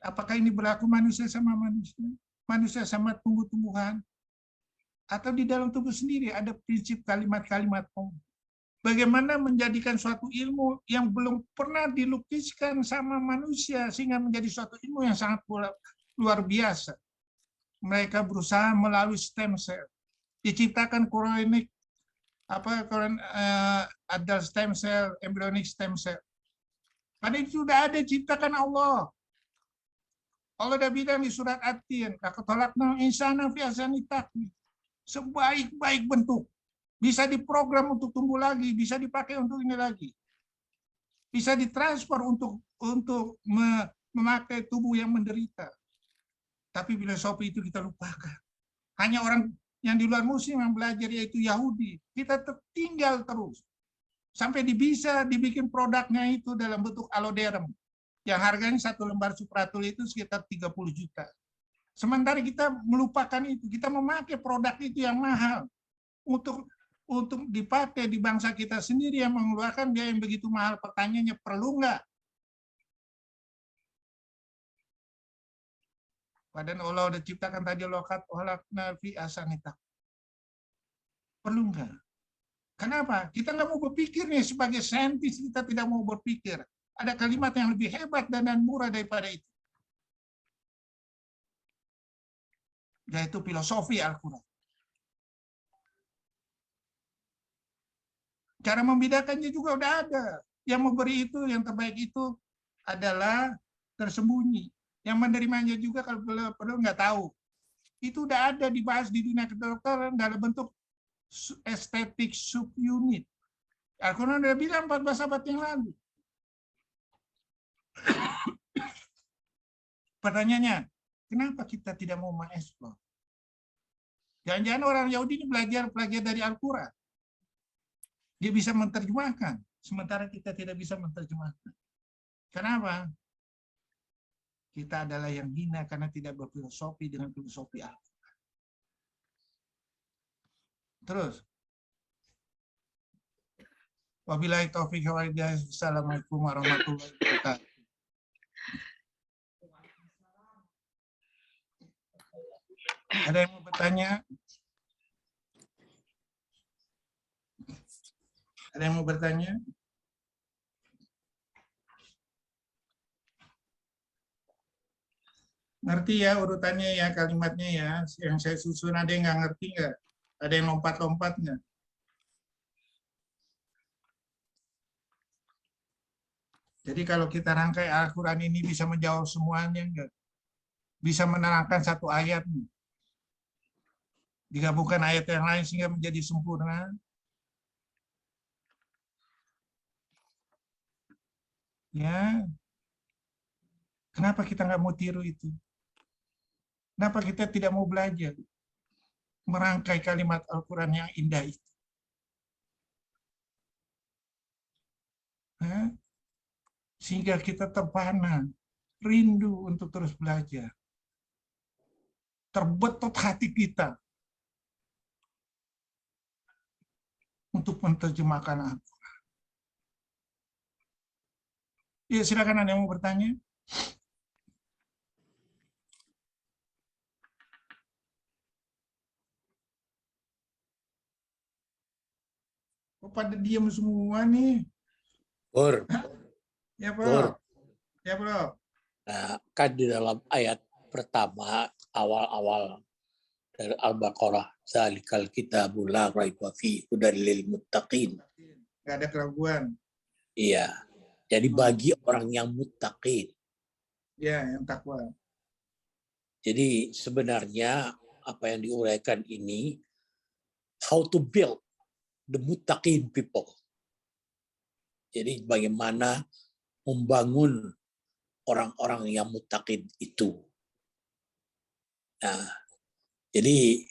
Apakah ini berlaku manusia sama manusia? Manusia sama tumbuh-tumbuhan? Atau di dalam tubuh sendiri ada prinsip kalimat-kalimat Allah? Bagaimana menjadikan suatu ilmu yang belum pernah dilukiskan sama manusia sehingga menjadi suatu ilmu yang sangat luar biasa. Mereka berusaha melalui stem cell. Diciptakan adult stem cell, embryonic stem cell. Padahal itu sudah ada ciptakan Allah. Allah sudah bilang di surat At-Tin, "Laqad insana fi ahsani taqwim." Sebaik-baik bentuk. Bisa diprogram untuk tumbuh lagi, bisa dipakai untuk ini lagi. Bisa ditransfer untuk memakai tubuh yang menderita. Tapi filosofi itu kita lupakan. Hanya orang yang di luar muslim yang belajar, yaitu Yahudi. Kita tertinggal terus. Sampai bisa dibikin produknya itu dalam bentuk aloderm. Yang harganya satu lembar Supratul itu sekitar 30 juta. Sementara kita melupakan itu. Kita memakai produk itu yang mahal. Untuk dipakai di bangsa kita sendiri yang mengeluarkan biaya yang begitu mahal. Pertanyaannya, perlu nggak? Padahal Allah udah ciptakan tadi lokat olakna fi asanitak. Perlu nggak? Kenapa? Kita nggak mau berpikir nih, sebagai saintis kita tidak mau berpikir. Ada kalimat yang lebih hebat dan murah daripada itu. Yaitu filosofi Al-Quran. Cara membedakannya juga udah ada. Yang memberi itu, yang terbaik itu adalah tersembunyi. Yang menerimanya juga kalau perlu nggak tahu. Itu udah ada dibahas di dunia kedokteran dalam bentuk estetik subunit. Al-Quran udah bilang 14 abad yang lalu. Pertanyaannya, kenapa kita tidak mau mengeksplor? Jangan-jangan orang Yahudi ini belajar dari Al-Quran. Dia bisa menerjemahkan, sementara kita tidak bisa menerjemahkan. Kenapa? Kita adalah yang hina karena tidak berfilosofi dengan filosofi Al-Quran. Terus, wabillahi taufiq wal hidayah. Assalamualaikum warahmatullahi wabarakatuh. Ada yang mau bertanya? Ada yang mau bertanya? Ngerti ya urutannya ya, kalimatnya ya. Yang saya susun ada yang nggak ngerti nggak? Ada yang lompat-lompat nggak? Jadi kalau kita rangkai Al-Quran ini bisa menjawab semuanya nggak? Bisa menerangkan satu ayat nih. Digabungkan ayat yang lain sehingga menjadi sempurna. Ya, kenapa kita nggak mau tiru itu? Kenapa kita tidak mau belajar merangkai kalimat Al-Quran yang indah itu? Sehingga kita terpana, rindu untuk terus belajar. Terbetot hati kita untuk menerjemahkan Al-Quran. Ya, silakan ada yang mau bertanya. Oh, pada diam semua nih. Bur, Ya, Bur. Bro. Ya, Bro. Nah, kan di dalam ayat pertama awal-awal dari Al-Baqarah, zalikal kitabul la raiba fihi hudal lil muttaqin. Nggak ada keraguan. Iya. Jadi bagi orang yang muttaqin. Ya, yang takwa. Jadi sebenarnya apa yang diuraikan ini, how to build the muttaqin people. Jadi bagaimana membangun orang-orang yang muttaqin itu. Nah, jadi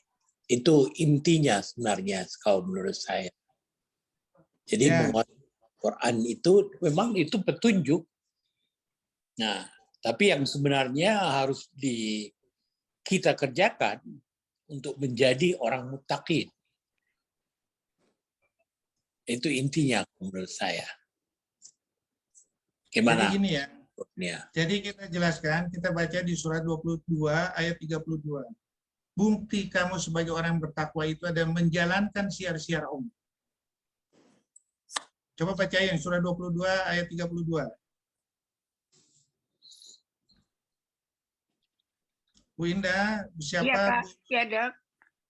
itu intinya sebenarnya kalau menurut saya. Jadi menguasai Quran itu memang itu petunjuk. Nah, tapi yang sebenarnya harus kita kerjakan untuk menjadi orang muttaqin. Itu intinya menurut saya. Gimana? Jadi gini ya. Jadi kita jelaskan, kita baca di surat 22 ayat 32. Bukti kamu sebagai orang yang bertakwa itu adalah menjalankan siar-siar Allah. Coba bacain surat 22 ayat 32. Bu Indah, siapa? Iya, Pak. Iya, Dok.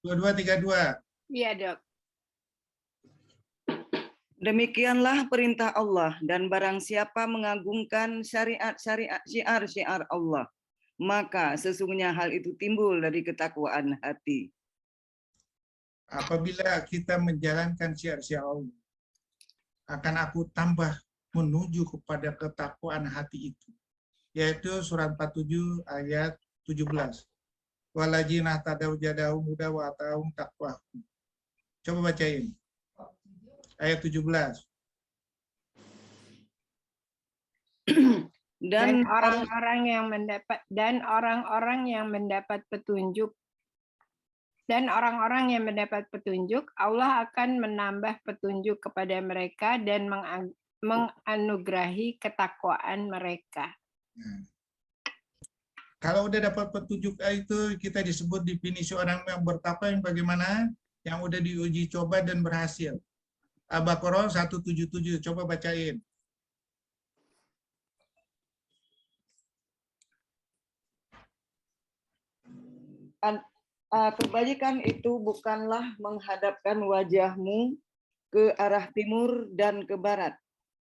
2232. Iya, Dok. Demikianlah perintah Allah, dan barang siapa mengagungkan syiar-syiar Allah, maka sesungguhnya hal itu timbul dari ketakwaan hati. Apabila kita menjalankan syiar-syiar Allah, akan aku tambah menuju kepada ketakwaan hati itu. Yaitu surat 47 ayat 17. Walajinah tadau jadau muda wa ta'um taqwahu. Coba bacain. Ayat 17. Dan orang-orang yang mendapat petunjuk Allah akan menambah petunjuk kepada mereka dan menganugerahi ketakwaan mereka. Kalau udah dapat petunjuk itu, kita disebut definisi orang yang bertakwa yang bagaimana? yang udah diuji coba dan berhasil. Al-Baqarah 177, coba bacain. Kebajikan itu bukanlah menghadapkan wajahmu ke arah timur dan ke barat,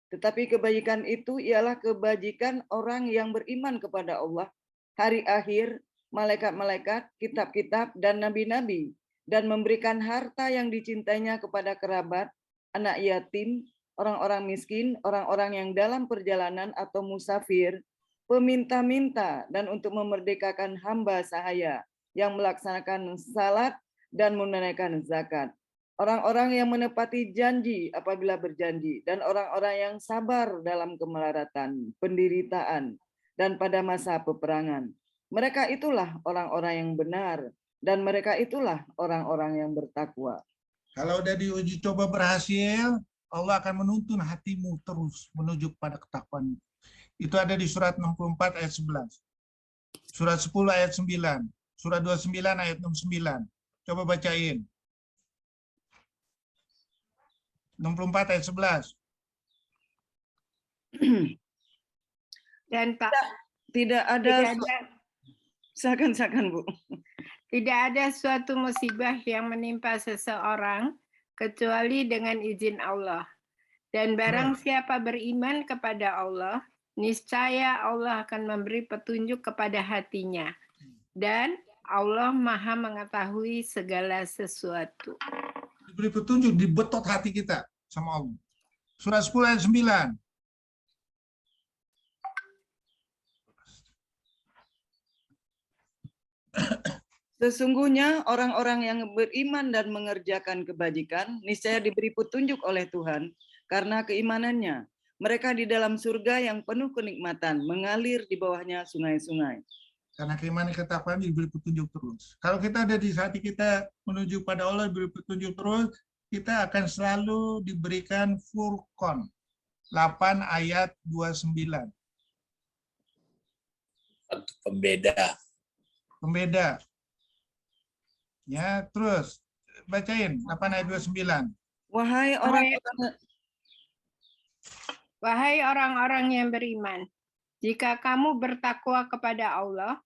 tetapi kebajikan itu ialah kebajikan orang yang beriman kepada Allah, hari akhir, malaikat-malaikat, kitab-kitab, dan nabi-nabi, dan memberikan harta yang dicintainya kepada kerabat, anak yatim, orang-orang miskin, orang-orang yang dalam perjalanan atau musafir, peminta-minta, dan untuk memerdekakan hamba sahaya yang melaksanakan salat dan menunaikan zakat. Orang-orang yang menepati janji apabila berjanji, dan orang-orang yang sabar dalam kemelaratan, penderitaan, dan pada masa peperangan. Mereka itulah orang-orang yang benar, dan mereka itulah orang-orang yang bertakwa. Kalau udah diuji coba berhasil, Allah akan menuntun hatimu terus menuju pada ketakwaan. Itu ada di surat 64 ayat 11. Surat 10 ayat 9. Surat 29 ayat 69. Coba bacain. 64 ayat 11. Dan Tidak ada, silakan Bu. tidak ada suatu musibah yang menimpa seseorang kecuali dengan izin Allah. Dan barang siapa beriman kepada Allah, niscaya Allah akan memberi petunjuk kepada hatinya. Dan Allah Maha mengetahui segala sesuatu. Diberi petunjuk, dibetot hati kita sama Allah. Surat 10 ayat 9. Sesungguhnya orang-orang yang beriman dan mengerjakan kebajikan niscaya diberi petunjuk oleh Tuhan karena keimanannya. Mereka di dalam surga yang penuh kenikmatan, mengalir di bawahnya sungai-sungai. Karena keimanan ketakwaan diberi petunjuk terus. Kalau kita ada di hati kita menuju pada Allah, diberi petunjuk terus, kita akan selalu diberikan Furqan 8 ayat 29. Untuk pembeda. Pembeda. Ya, terus bacain 8 ayat 29. Wahai orang-orang yang beriman, jika kamu bertakwa kepada Allah,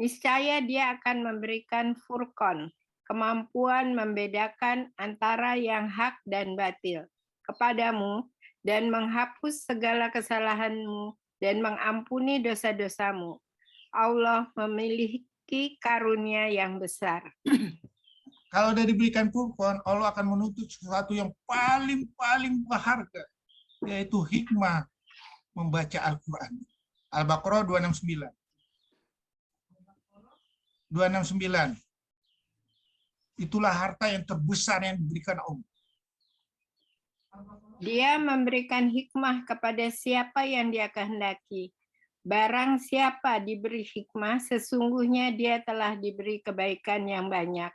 niscaya Dia akan memberikan Furqan, kemampuan membedakan antara yang hak dan batil, kepadamu dan menghapus segala kesalahanmu dan mengampuni dosa-dosamu. Allah memiliki karunia yang besar. Kalau udah diberikan Furqan, Allah akan menuntut sesuatu yang paling berharga, yaitu hikmah membaca Al-Quran. Al-Baqarah 269. 269. Itulah harta yang terbesar yang diberikan Allah. Dia memberikan hikmah kepada siapa yang Dia kehendaki. Barang siapa diberi hikmah, sesungguhnya dia telah diberi kebaikan yang banyak.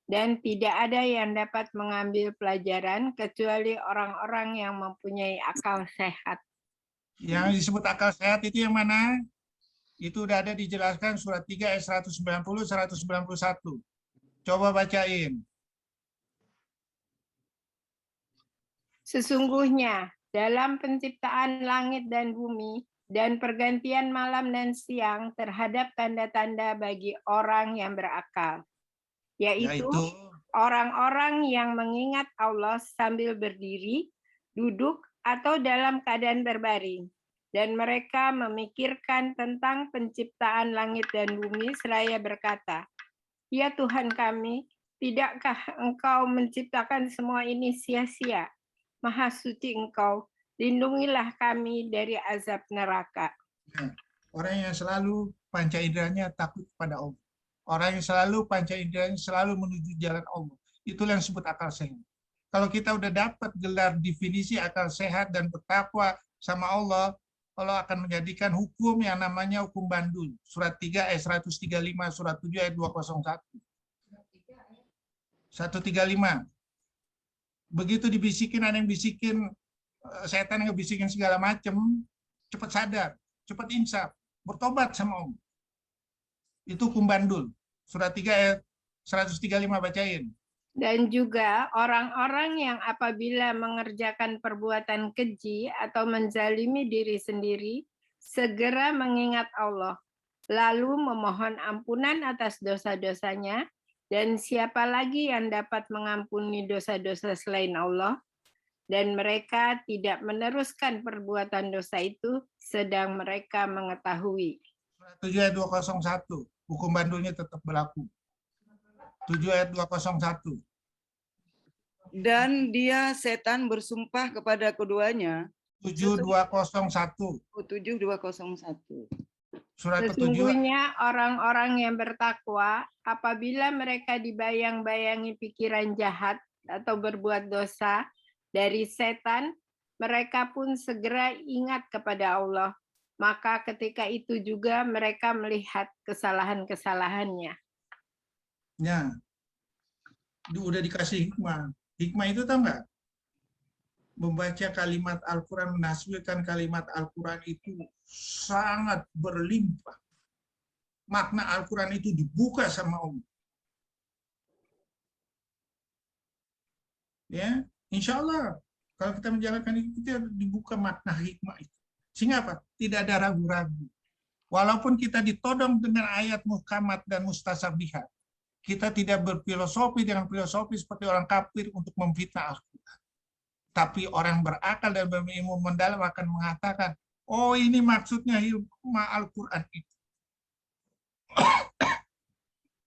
Dan tidak ada yang dapat mengambil pelajaran kecuali orang-orang yang mempunyai akal sehat. Yang disebut akal sehat itu yang mana? Itu udah ada dijelaskan surat 3 ayat 190-191. Coba bacain. Sesungguhnya dalam penciptaan langit dan bumi dan pergantian malam dan siang terhadap tanda-tanda bagi orang yang berakal, yaitu orang-orang yang mengingat Allah sambil berdiri, duduk, atau dalam keadaan berbaring. Dan mereka memikirkan tentang penciptaan langit dan bumi seraya berkata, "Ya Tuhan kami, tidakkah Engkau menciptakan semua ini sia-sia? Maha suci Engkau, lindungilah kami dari azab neraka." Orang yang selalu panca inderanya takut kepada Allah. Orang yang selalu panca inderanya selalu menuju jalan Allah. Itulah yang disebut akal sehat. Kalau kita udah dapat gelar definisi akal sehat dan bertakwa sama Allah, Allah akan menjadikan hukum yang namanya hukum bandul. Surat 3 ayat 135, surat 7 ayat 201. 135. Begitu dibisikin, ada yang bisikin, setan yang bisikin segala macam, cepat sadar, cepat insaf, bertobat sama Allah. Itu hukum bandul. Surat 3 ayat 135 bacain. Dan juga orang-orang yang apabila mengerjakan perbuatan keji atau menzalimi diri sendiri, segera mengingat Allah, lalu memohon ampunan atas dosa-dosanya, dan siapa lagi yang dapat mengampuni dosa-dosa selain Allah, dan mereka tidak meneruskan perbuatan dosa itu, sedang mereka mengetahui. 7 ayat 201, hukum bandulnya tetap berlaku. 7 ayat 201. Dan dia setan bersumpah kepada keduanya. 7201. 7201. Surat ke-7 Sesungguhnya orang-orang yang bertakwa, apabila mereka dibayang-bayangi pikiran jahat atau berbuat dosa dari setan, mereka pun segera ingat kepada Allah. Maka ketika itu juga mereka melihat kesalahan-kesalahannya. ya, udah dikasih hikmah. Hikmah itu tahu nggak? Membaca kalimat Al-Quran, menafsirkan kalimat Al-Quran itu sangat berlimpah. Makna Al-Quran itu dibuka sama Allah. Ya, insya Allah kalau kita menjalankan itu, kita dibuka makna hikmah itu. Sehingga apa? Tidak ada ragu-ragu. Walaupun kita ditodong dengan ayat muhkamat dan mustasabihat, kita tidak berfilosofi dengan filosofi seperti orang kafir untuk memfitnah Al-Quran. Tapi orang berakal dan berilmu mendalam akan mengatakan, oh ini maksudnya hikmah Al-Quran itu.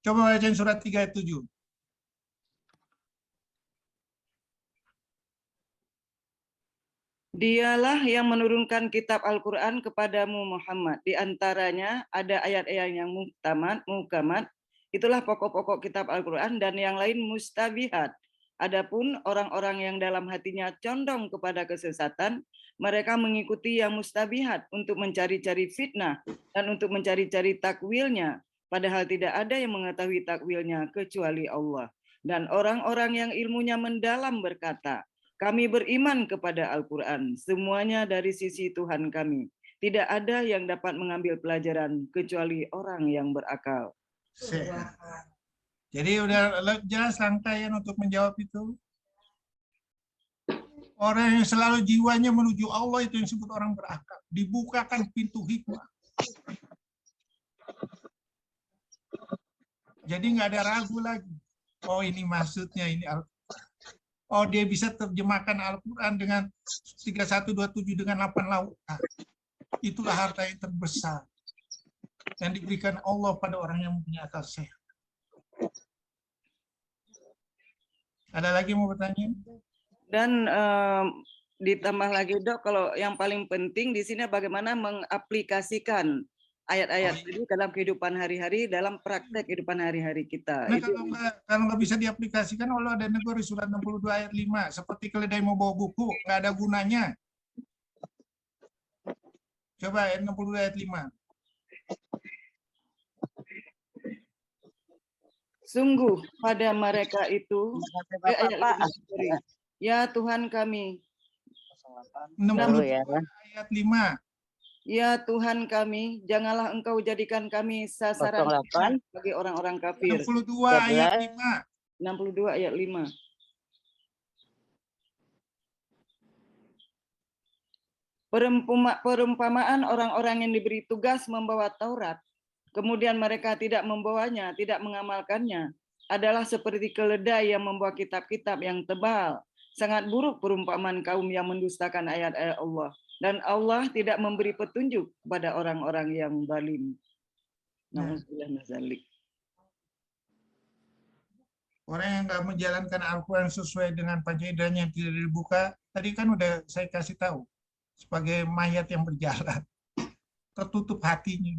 Coba bacain surat 3 ayat 7. Dialah yang menurunkan kitab Al-Quran kepadamu Muhammad. Di antaranya ada ayat-ayat yang muhkamat, itulah pokok-pokok kitab Al-Quran, dan yang lain mustabihat. Adapun orang-orang yang dalam hatinya condong kepada kesesatan, mereka mengikuti yang mustabihat untuk mencari-cari fitnah dan untuk mencari-cari takwilnya. Padahal tidak ada yang mengetahui takwilnya kecuali Allah. Dan orang-orang yang ilmunya mendalam berkata, kami beriman kepada Al-Quran, semuanya dari sisi Tuhan kami. Tidak ada yang dapat mengambil pelajaran kecuali orang yang berakal. Sehat. Jadi udah jelas rangkaian untuk menjawab itu. Orang yang selalu jiwanya menuju Allah itu yang disebut orang berakal. Dibukakan pintu hikmah. Jadi nggak ada ragu lagi. Oh ini maksudnya ini Al-Quran. Oh dia bisa terjemahkan Al-Quran dengan 3127 dengan 8 lautan. Itulah harta yang terbesar yang diberikan Allah pada orang yang mempunyai akal sehat. Ada lagi mau bertanya? Dan ditambah lagi Dok, kalau yang paling penting di sini bagaimana mengaplikasikan ayat-ayat ini dalam kehidupan hari-hari, dalam praktek kehidupan hari-hari kita. Nah, itu kalau nggak bisa diaplikasikan, Allah ada negor di surat 62 ayat 5. Seperti keledai mau bawa buku, nggak ada gunanya. Coba ayat 62 ayat 5. Sungguh pada mereka itu, ya Tuhan kami. 62 ayat 5. Ya Tuhan kami, janganlah Engkau jadikan kami sasaran bagi orang-orang kafir. 62 ayat 5. 62 ayat 5. Perumpamaan orang-orang yang diberi tugas membawa Taurat, kemudian mereka tidak membawanya, tidak mengamalkannya, adalah seperti keledai yang membawa kitab-kitab yang tebal. Sangat buruk perumpamaan kaum yang mendustakan ayat-ayat Allah. Dan Allah tidak memberi petunjuk kepada orang-orang yang zalim. Orang yang nggak menjalankan Al-Quran sesuai dengan panca-inderanya yang tidak dibuka, tadi kan udah saya kasih tahu, sebagai mayat yang berjalan, tertutup hatinya.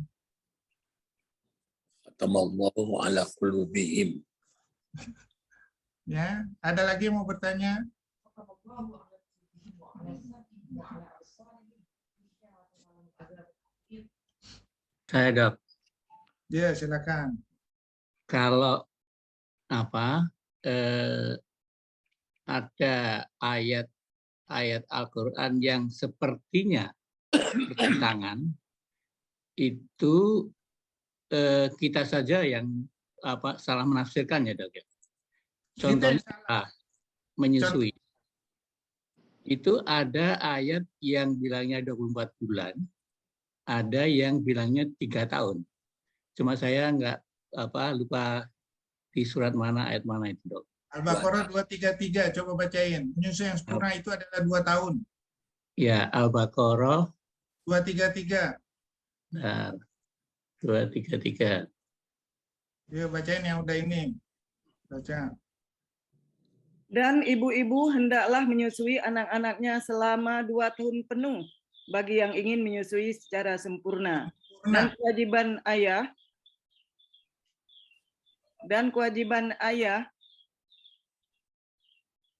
Atamallahu ala qulubihim. Ya, ada lagi yang mau bertanya? Saya Dok. Ya, silakan. Kalau ada ayat Al-Quran yang sepertinya bertentangan, itu kita saja yang salah menafsirkannya, Dok. Contohnya salah. menyusui. Itu ada ayat yang bilangnya 24 bulan, ada yang bilangnya 3 tahun. Cuma saya lupa di surat mana, ayat mana itu, Dok. Al-Baqarah 233, coba bacain. Menyusui yang sempurna itu adalah 2 tahun. Ya, Al-Baqarah 233. Nah, 233. Dia bacain yang udah ini. Baca. Dan ibu-ibu hendaklah menyusui anak-anaknya selama 2 tahun penuh bagi yang ingin menyusui secara sempurna. Dan kewajiban ayah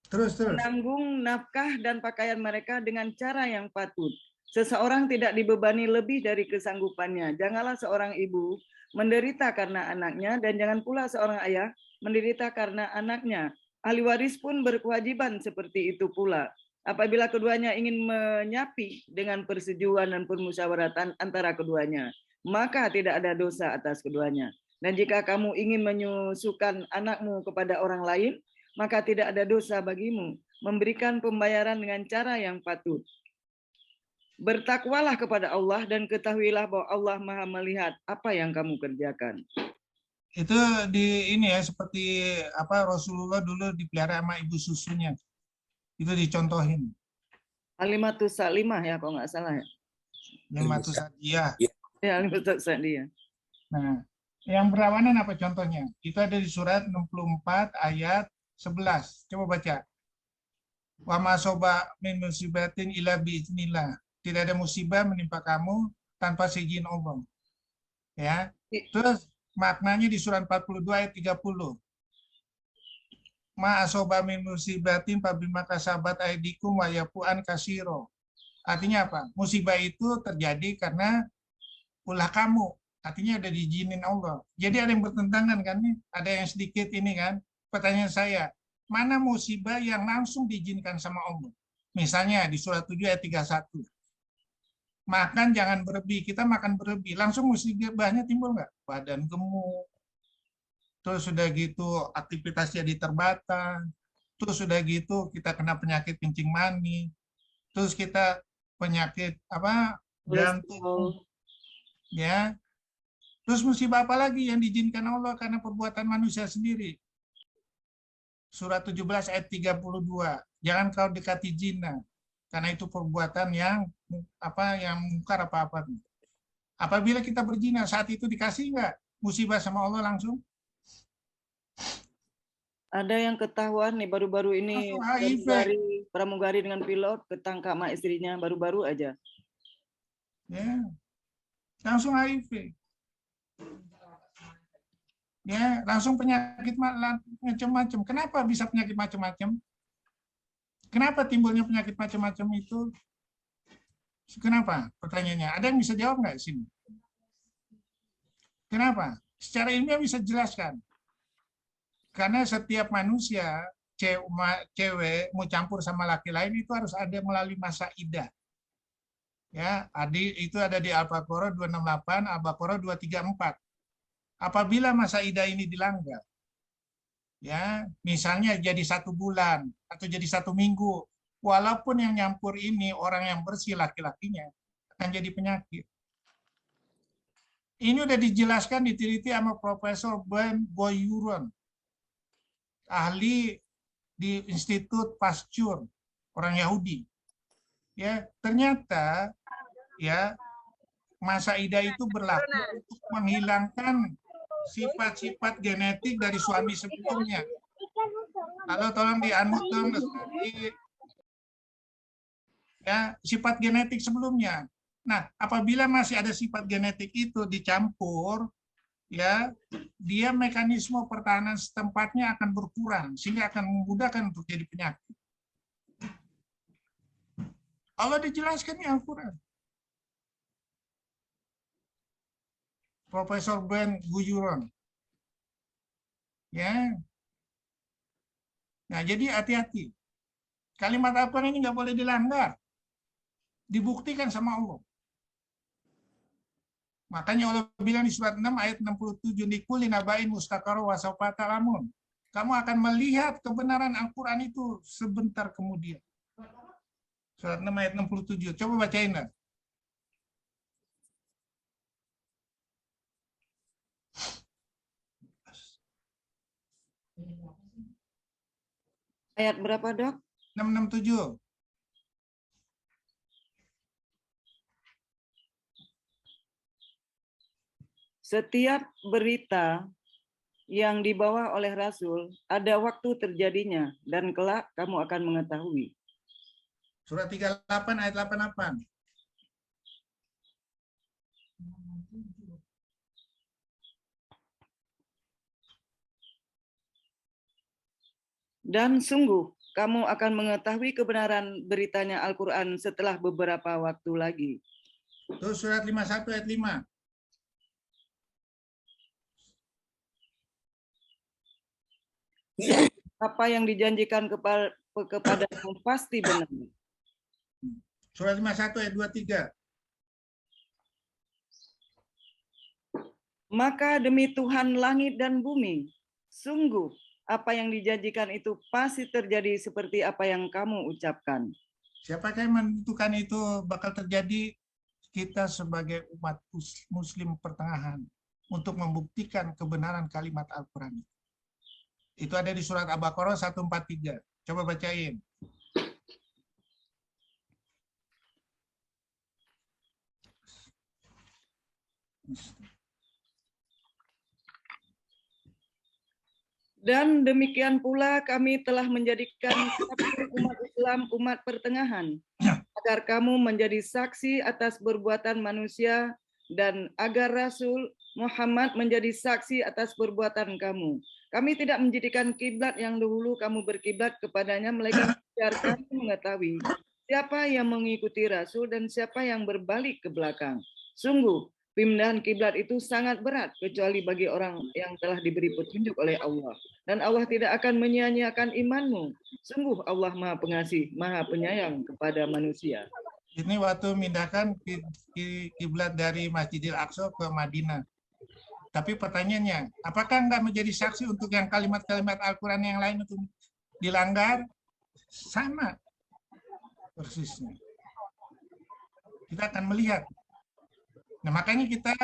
Terus. menanggung nafkah dan pakaian mereka dengan cara yang patut. Seseorang tidak dibebani lebih dari kesanggupannya. Janganlah seorang ibu menderita karena anaknya, dan jangan pula seorang ayah menderita karena anaknya. Ahli waris pun berkewajiban seperti itu pula. Apabila keduanya ingin menyapi dengan persetujuan dan permusyawaratan antara keduanya, maka tidak ada dosa atas keduanya. Dan jika kamu ingin menyusukan anakmu kepada orang lain, maka tidak ada dosa bagimu memberikan pembayaran dengan cara yang patut. Bertakwalah kepada Allah dan ketahuilah bahwa Allah Maha melihat apa yang kamu kerjakan. Itu di ini ya, seperti apa Rasulullah dulu dipelihara sama ibu susunya. Itu dicontohin. Halimatus Salimah ya, kalau nggak salah ya. Halimatus Sa'diyah. Ya, Halimatus Sa'diyah. Nah, yang berlawanan apa contohnya? Itu ada di surat 64 ayat 11. Coba baca. Wa ma soba min musibatin illa biiznillah. Tidak ada musibah menimpa kamu tanpa seizin Allah. Ya. Terus maknanya di surat 42 ayat 30. Ma asoba min musibatin fabima kasabat aydikum wa yafu'an kasiro. Artinya apa? Musibah itu terjadi karena ulah kamu. Artinya ada diizinin Allah. Jadi ada yang bertentangan kan nih? Ada yang sedikit ini kan? Pertanyaan saya, mana musibah yang langsung diizinkan sama Allah? Misalnya di surat 7 ayat 31. Makan jangan berlebih. Kita makan berlebih. Langsung musibahnya timbul nggak? Badan gemuk. Terus sudah gitu aktivitas jadi terbatas. Terus sudah gitu kita kena penyakit kencing manis. Terus kita penyakit jantung. Ya. Terus musibah apa lagi yang diizinkan Allah karena perbuatan manusia sendiri? Surat 17 ayat 32. Jangan kau dekati zina. Karena itu perbuatan yang mungkar apa-apa. Apabila kita berzina, saat itu dikasih nggak musibah sama Allah langsung? Ada yang ketahuan nih baru-baru ini, pramugari dengan pilot ketangkap sama istrinya baru-baru aja. Ya, langsung HIV. Ya, langsung penyakit macam-macam. Kenapa bisa penyakit macam-macam? Kenapa timbulnya penyakit macam-macam itu? Kenapa? Pertanyaannya. Ada yang bisa jawab nggak di sini? Kenapa? Secara ilmiah bisa jelaskan. Karena setiap manusia, cewek mau campur sama laki lain itu harus ada melalui masa idah. Ya, itu ada di Al-Baqarah 268, Al-Baqarah 234. Apabila masa idah ini dilanggar, ya, misalnya jadi 1 bulan atau jadi 1 minggu, walaupun yang nyampur ini orang yang bersih laki-lakinya, akan jadi penyakit. Ini udah dijelaskan, diteliti sama Profesor Ben Gurion, ahli di Institut Pasteur, orang Yahudi. Ya, ternyata ya masa idah itu berlaku untuk menghilangkan sifat-sifat genetik dari suami sebelumnya. Kalau tolong dianut dong, ya, sifat genetik sebelumnya. Nah, apabila masih ada sifat genetik itu dicampur, ya, dia mekanisme pertahanan setempatnya akan berkurang sehingga akan memudahkan untuk jadi penyakit. Allah dijelaskan di Al-Quran. Profesor Ben Gurion. Ya. Nah, jadi hati-hati. Kalimat Al-Quran ini nggak boleh dilanggar. Dibuktikan sama Allah. Makanya Allah bilang di surat 6 ayat 67, Nikuli nabain mustaqarru wa sawfa ta'lamun. kamu akan melihat kebenaran Al-Quran itu sebentar kemudian. Surat 6 ayat 67. Coba bacain lah. Ayat berapa, Dok? 667. Setiap berita yang dibawa oleh Rasul, ada waktu terjadinya, dan kelak kamu akan mengetahui. Surat 38 ayat 88. Dan sungguh, kamu akan mengetahui kebenaran beritanya Al-Quran setelah beberapa waktu lagi. Itu surat 51 ayat 5. Apa yang dijanjikan kepadamu pasti benar. Surat 51 ayat 23. Maka demi Tuhan langit dan bumi, sungguh apa yang dijanjikan itu pasti terjadi seperti apa yang kamu ucapkan. Siapakah yang menentukan itu bakal terjadi? Kita sebagai umat Muslim pertengahan untuk membuktikan kebenaran kalimat Al-Quran. Itu ada di surat Al-Baqarah 143. Coba bacain. Dan demikian pula kami telah menjadikan umat Islam umat pertengahan, agar kamu menjadi saksi atas perbuatan manusia dan agar Rasul Muhammad menjadi saksi atas perbuatan kamu. Kami tidak menjadikan kiblat yang dahulu kamu berkiblat kepadanya, melainkan biar kami mengetahui siapa yang mengikuti Rasul dan siapa yang berbalik ke belakang. Sungguh, pemindahan kiblat itu sangat berat kecuali bagi orang yang telah diberi petunjuk oleh Allah. Dan Allah tidak akan menyia-nyiakan imanmu. Sungguh Allah Maha Pengasih, Maha Penyayang kepada manusia. Ini waktu memindahkan kiblat dari Masjidil Aqsa ke Madinah. Tapi pertanyaannya, apakah enggak menjadi saksi untuk yang kalimat-kalimat Al-Quran yang lain itu dilanggar? Sama persisnya. Kita akan melihat. Nah, makanya kita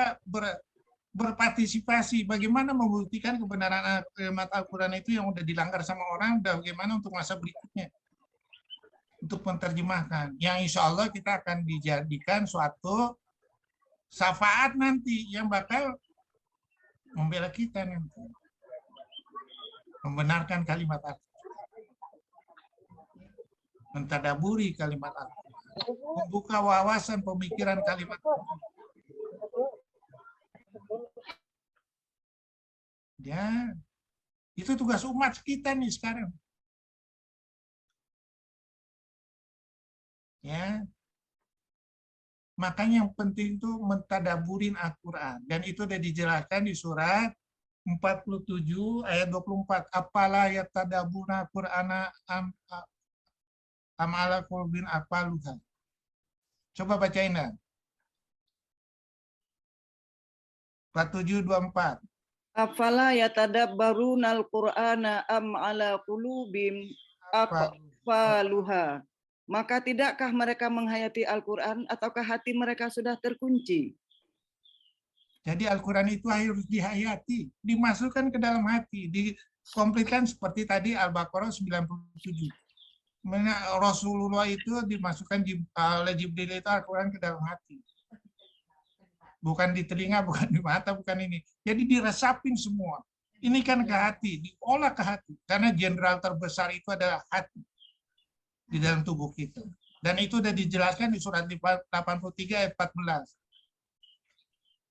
berpartisipasi bagaimana membuktikan kebenaran kalimat Al-Quran itu yang udah dilanggar sama orang, bagaimana untuk masa berikutnya. Untuk menerjemahkan. Yang insya Allah kita akan dijadikan suatu syafaat nanti yang bakal membela kita nanti. Membenarkan kalimat Al-Quran. Mentadaburi kalimat Al-Quran. Membuka wawasan pemikiran kalimat Al-Quran. Ya, itu tugas umat kita nih sekarang. Ya, makanya yang penting itu mentadaburin Al-Quran. Dan itu sudah dijelaskan di surat 47 ayat 24. Apalah yatadabuna Qur'ana am ala qulubin aqfaluha. Coba bacain dah. 47:24. Afala yatadabbarunal Qur'ana am ala qulubim aqfaluha. Maka tidakkah mereka menghayati Al-Quran ataukah hati mereka sudah terkunci? Jadi Al-Quran itu harus dihayati, dimasukkan ke dalam hati, dikomplitkan seperti tadi Al-Baqarah 97. Rasulullah itu dimasukkan oleh Jibril itu Al-Quran ke dalam hati. Bukan di telinga, bukan di mata, bukan ini. Jadi diresapin semua. Ini kan ke hati, diolah ke hati. Karena jenderal terbesar itu adalah hati di dalam tubuh kita. Dan itu sudah dijelaskan di surat 83 ayat 14.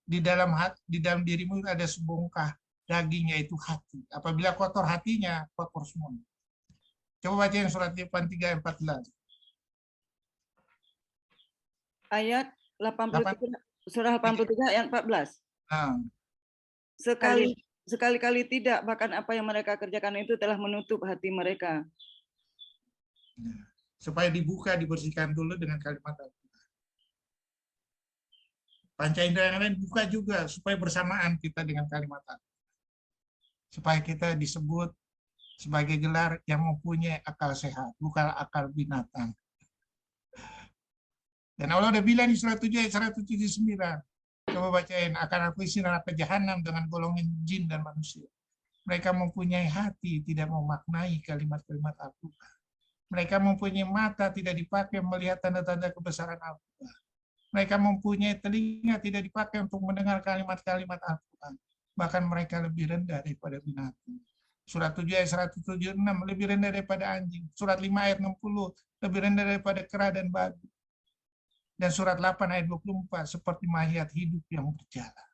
Di dalam dirimu ada sebongkah daging, yaitu hati. Apabila kotor hatinya, kotor semua. Coba baca yang surat 83 ayat 14. Ayat 83, surah 83 ayat 14. Nah. Sekali-kali tidak, bahkan apa yang mereka kerjakan itu telah menutup hati mereka. Supaya dibuka, dibersihkan dulu dengan kalimat Al-Quran. Panca indera yang lain buka juga supaya bersamaan kita dengan kalimat Al-Quran. Supaya kita disebut sebagai gelar yang mempunyai akal sehat, bukan akal binatang. Dan Allah udah bilang di surat 7 ayat 179. Coba bacain, akan aku isi neraka jahanam dengan golongan jin dan manusia. Mereka mempunyai hati, tidak memaknai kalimat-kalimat Al-Quran. Mereka mempunyai mata, tidak dipakai melihat tanda-tanda kebesaran Al-Quran. Mereka mempunyai telinga, tidak dipakai untuk mendengar kalimat-kalimat Al-Quran. Bahkan mereka lebih rendah daripada binatang. Surat 7 ayat 176 lebih rendah daripada anjing. Surat 5 ayat 60 lebih rendah daripada kera dan babi. Dan surat 8 ayat 24 seperti mayat hidup yang berjalan.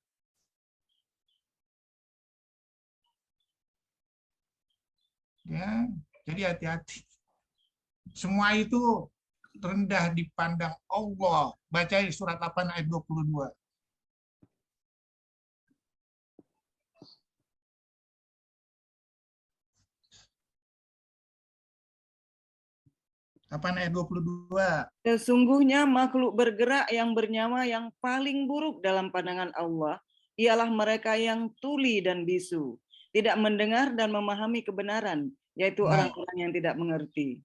Ya, jadi hati-hati. Semua itu rendah dipandang Allah. Baca surat 8 ayat 22. Ayat 22. Sesungguhnya makhluk bergerak yang bernyawa yang paling buruk dalam pandangan Allah ialah mereka yang tuli dan bisu, tidak mendengar dan memahami kebenaran, yaitu orang-orang yang tidak mengerti.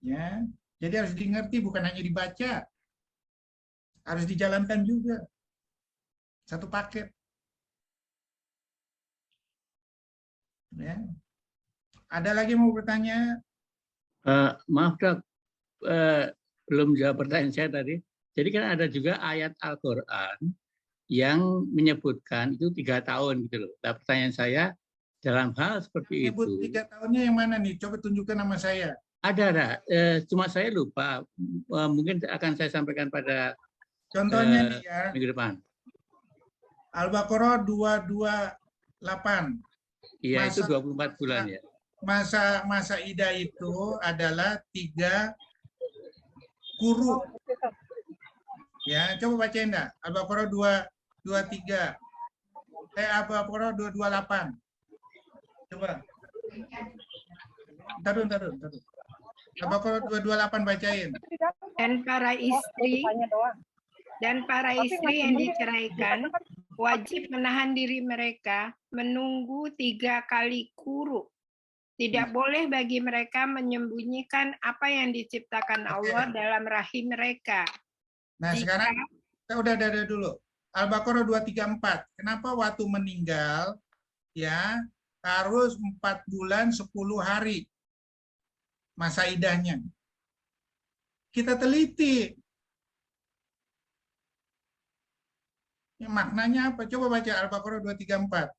Ya, jadi harus dimengerti, bukan hanya dibaca, harus dijalankan juga. Satu paket. Ya. Ada lagi mau bertanya? Maaf Dok, belum jawab pertanyaan saya tadi. Jadi kan ada juga ayat Al-Quran yang menyebutkan itu 3 tahun gitu loh. Nah, pertanyaan saya, dalam hal seperti Sebut itu. 3 tahunnya yang mana nih? Coba tunjukkan nama saya. Ada. Cuma saya lupa. Mungkin akan saya sampaikan pada Contohnya nih ya. minggu depan. Al-Baqarah 228. Iya, itu 24 bulan ya. Masa idah itu adalah 3 kuru. Ya, coba bacain dah. Al-Baqarah 223. Al-Baqarah 228. Coba. Ntar dulu. Al-Baqarah 228 bacain. Dan para istri yang diceraikan wajib menahan diri mereka menunggu 3 kali kuru. Tidak boleh bagi mereka menyembunyikan apa yang diciptakan Allah dalam rahim mereka. Nah, sekarang kita udah ada dulu. Al-Baqarah 234. Kenapa waktu meninggal ya harus 4 bulan 10 hari masa idahnya? Kita teliti. Ya, maknanya apa? Coba baca Al-Baqarah 234.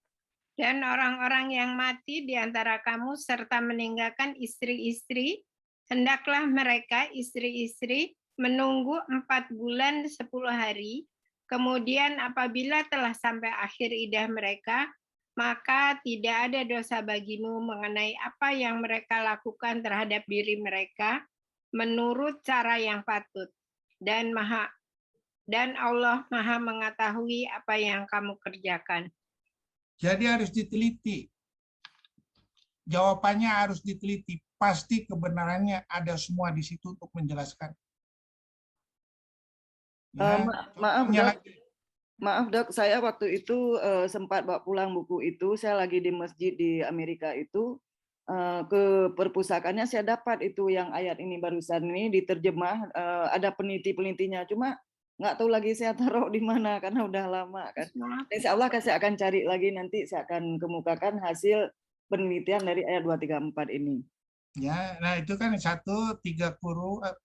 Dan orang-orang yang mati di antara kamu serta meninggalkan istri-istri, hendaklah mereka istri-istri menunggu 4 bulan 10 hari. Kemudian apabila telah sampai akhir idah mereka, maka tidak ada dosa bagimu mengenai apa yang mereka lakukan terhadap diri mereka menurut cara yang patut. Dan Allah Maha mengetahui apa yang kamu kerjakan. Jadi harus diteliti. Jawabannya harus diteliti. Pasti kebenarannya ada semua di situ untuk menjelaskan. Ya, maaf dok, saya waktu itu sempat bawa pulang buku itu. Saya lagi di masjid di Amerika itu. Ke perpustakaannya saya dapat itu yang ayat ini barusan ini diterjemah. Ada peneliti-penelitinya. Cuma nggak tahu lagi saya taruh di mana karena udah lama kan. Insya Allah saya akan cari lagi, nanti saya akan kemukakan hasil penelitian dari ayat 234 ini. Ya, nah itu kan 1 3 kuru 4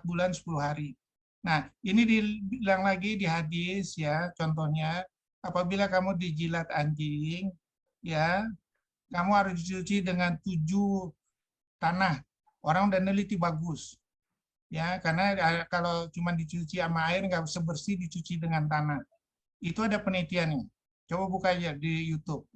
bulan 10 hari. Nah, ini dibilang lagi di hadis ya, contohnya apabila kamu dijilat anjing ya, kamu harus dicuci dengan 7 tanah. Orang udah neliti bagus. Ya, karena kalau cuma dicuci sama air nggak sebersih dicuci dengan tanah. Itu ada penelitiannya. Coba buka aja di YouTube.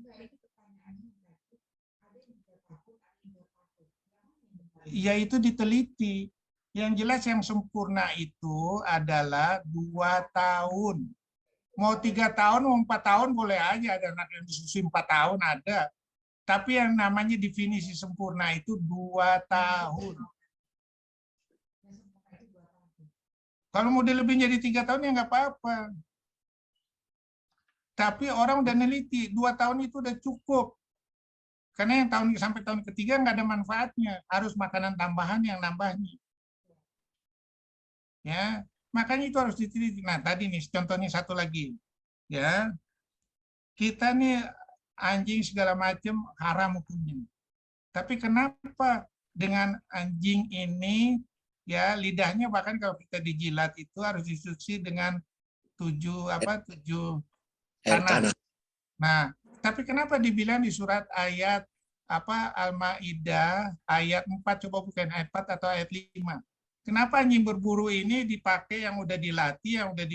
Ya itu diteliti. Yang jelas yang sempurna itu adalah 2 tahun. Mau 3 tahun, mau 4 tahun boleh aja. Ada anak yang disusui 4 tahun ada. Tapi yang namanya definisi sempurna itu 2 tahun. Kalau mau lebih jadi 3 tahun ya nggak apa-apa. Tapi orang udah neliti, 2 tahun itu udah cukup. Karena yang sampai tahun ketiga nggak ada manfaatnya, harus makanan tambahan yang nambahnya. Ya, makanya itu harus diteliti. Nah, tadi nih contohnya satu lagi. Ya, kita nih anjing segala macam haram hukumnya. Tapi kenapa dengan anjing ini ya lidahnya bahkan kalau kita dijilat itu harus dicuci dengan 7 Air tanah. tanah. Nah, tapi kenapa dibilang di surat ayat Al-Maidah ayat 4, coba bukan ayat 4 atau ayat 5. Kenapa anjing berburu ini dipakai yang udah dilatih, yang udah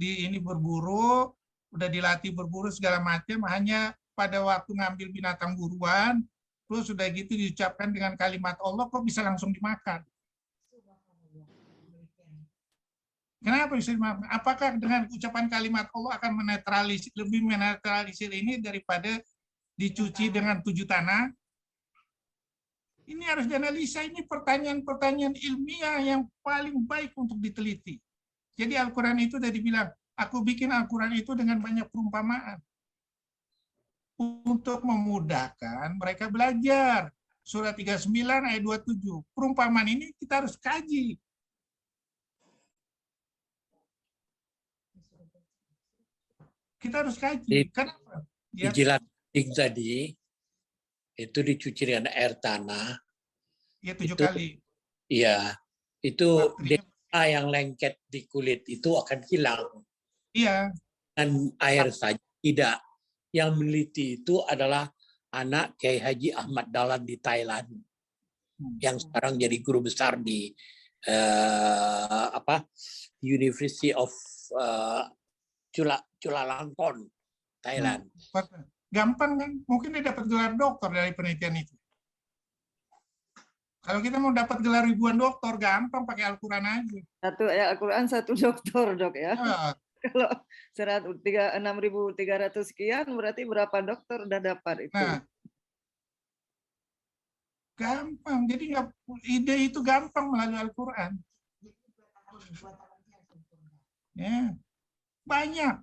ini berburu, udah dilatih berburu segala macam, hanya pada waktu ngambil binatang buruan, terus sudah gitu diucapkan dengan kalimat Allah, kok bisa langsung dimakan? Kenapa bisa dimakan? Apakah dengan ucapan kalimat Allah akan lebih menetralisir ini daripada dicuci dengan 7 tanah? Ini harus dianalisa, ini pertanyaan-pertanyaan ilmiah yang paling baik untuk diteliti. Jadi Al-Quran itu sudah dibilang, aku bikin Al-Quran itu dengan banyak perumpamaan. Untuk memudahkan mereka belajar. Surat 39 ayat 27. Perumpamaan ini kita harus kaji. Kita harus kaji. Kenapa? Ya. Dijilat tadi itu dicuci dengan air tanah. Ya 7 kali. Iya, itu DNA yang lengket di kulit itu akan hilang. Iya. Dan air saja tidak. Yang meneliti itu adalah anak Kiai Haji Ahmad Dahlan di Thailand, yang sekarang jadi guru besar di University of Chulalongkorn, Thailand. Gampang kan? Mungkin dia dapat gelar doktor dari penelitian itu. Kalau kita mau dapat gelar ribuan doktor, gampang pakai Al-Quran aja. Satu ayat Al-Quran, satu doktor, Dok ya. Kalau 6.300 sekian, berarti berapa dokter udah dapat itu? Nah, gampang. Jadi ide itu gampang melalui Al-Quran. Ya, banyak.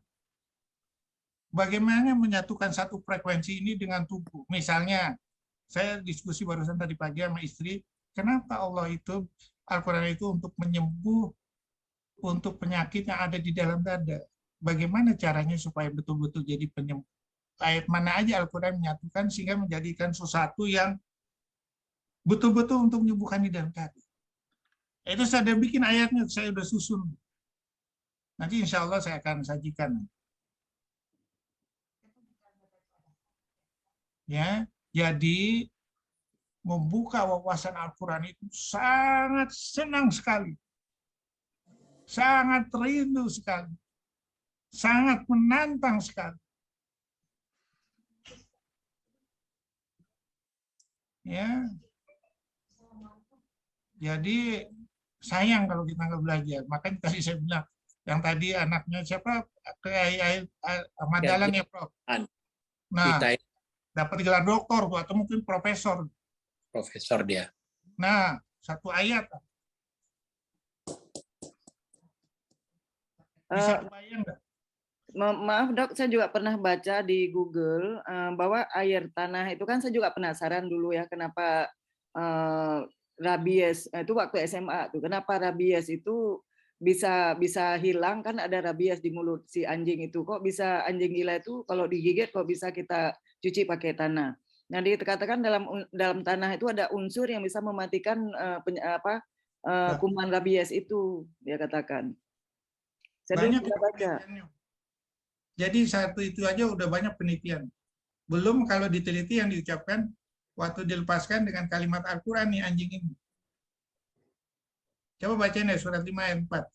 Bagaimana menyatukan satu frekuensi ini dengan tubuh? Misalnya, saya diskusi barusan tadi pagi sama istri, kenapa Allah itu, Al-Quran itu untuk menyembuh untuk penyakit yang ada di dalam dada. Bagaimana caranya supaya betul-betul jadi penyembuh? Ayat mana aja Al-Quran menyatukan sehingga menjadikan sesuatu yang betul-betul untuk menyembuhkan di dalam dada. Itu saya udah bikin ayatnya, saya udah susun. Nanti insya Allah saya akan sajikan. Ya, jadi membuka wawasan Al-Quran itu sangat senang sekali. Sangat rindu sekali. Sangat menantang sekali. Ya. Jadi sayang kalau kita nggak belajar. Makanya tadi saya bilang, yang tadi anaknya siapa? Ahmad Dahlan ya, Prof. Nah, dapat gelar doktor atau mungkin profesor. Profesor dia. Nah, satu ayat. Bisa kebayang nggak? Maaf Dok, saya juga pernah baca di Google bahwa air tanah itu kan saya juga penasaran dulu ya kenapa rabies itu waktu SMA tuh kenapa rabies itu bisa hilang, kan ada rabies di mulut si anjing itu, kok bisa anjing gila itu kalau digigit kok bisa kita cuci pakai tanah. Nah dikatakan dalam tanah itu ada unsur yang bisa mematikan kuman rabies itu, dia katakan. Saya banyak dulu baca. Jadi satu itu aja udah banyak penelitian. Belum kalau diteliti yang diucapkan waktu dilepaskan dengan kalimat Al-Quran nih anjing ini. Coba bacain ya surat 5 ayat 4.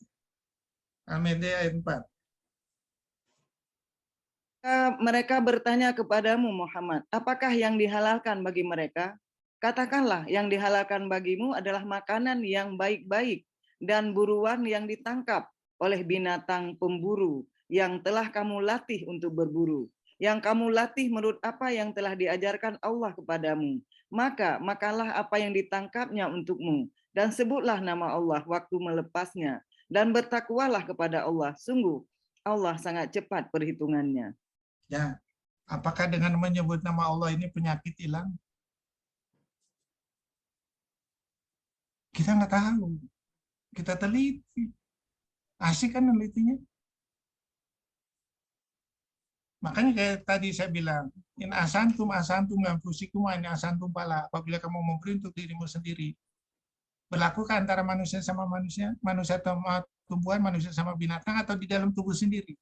Al-Maidah ayat 4. Mereka bertanya kepadamu Muhammad, apakah yang dihalalkan bagi mereka? Katakanlah, yang dihalalkan bagimu adalah makanan yang baik-baik dan buruan yang ditangkap oleh binatang pemburu yang telah kamu latih untuk berburu. Yang kamu latih menurut apa yang telah diajarkan Allah kepadamu. Maka makanlah apa yang ditangkapnya untukmu. Dan sebutlah nama Allah waktu melepasnya. Dan bertakwalah kepada Allah. Sungguh, Allah sangat cepat perhitungannya. Ya, apakah dengan menyebut nama Allah ini penyakit hilang? Kita nggak tahu. Kita teliti. Asik kan nelitinya? Makanya kayak tadi saya bilang, in asantum anfusikum wa in asantum pala. Apabila kamu memberi untuk dirimu sendiri, berlaku antara manusia sama manusia, manusia sama tumbuhan, manusia sama binatang, atau di dalam tubuh sendiri.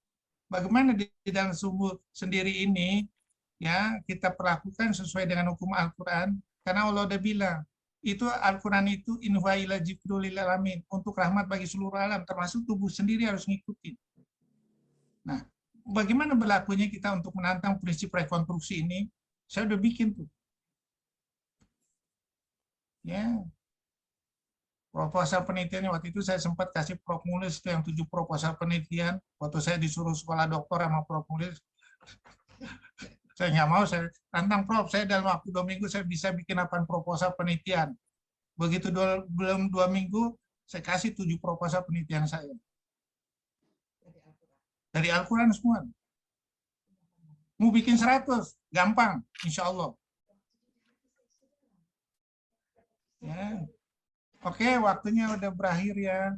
Bagaimana di dalam tubuh sendiri ini, ya kita perlakukan sesuai dengan hukum Al-Quran, karena Allah udah bilang, itu Al-Quran itu in huwa illa dzikrul lil alamin, untuk rahmat bagi seluruh alam, termasuk tubuh sendiri harus ngikutin. Nah, bagaimana berlakunya kita untuk menantang prinsip rekonstruksi ini? Saya udah bikin tuh. Ya, proposal penelitiannya waktu itu saya sempat kasih Prof. Mulis itu yang 7 proposal penelitian. Waktu saya disuruh sekolah doktor sama Prof. Mulis, saya nggak mau, saya tantang Prof. Saya dalam waktu 2 minggu saya bisa bikin 8 proposal penelitian. Begitu belum 2 minggu, saya kasih 7 proposal penelitian saya. Dari Al-Quran semua. Mau bikin 100, gampang, insya Allah. Ya. Oke, waktunya udah berakhir ya.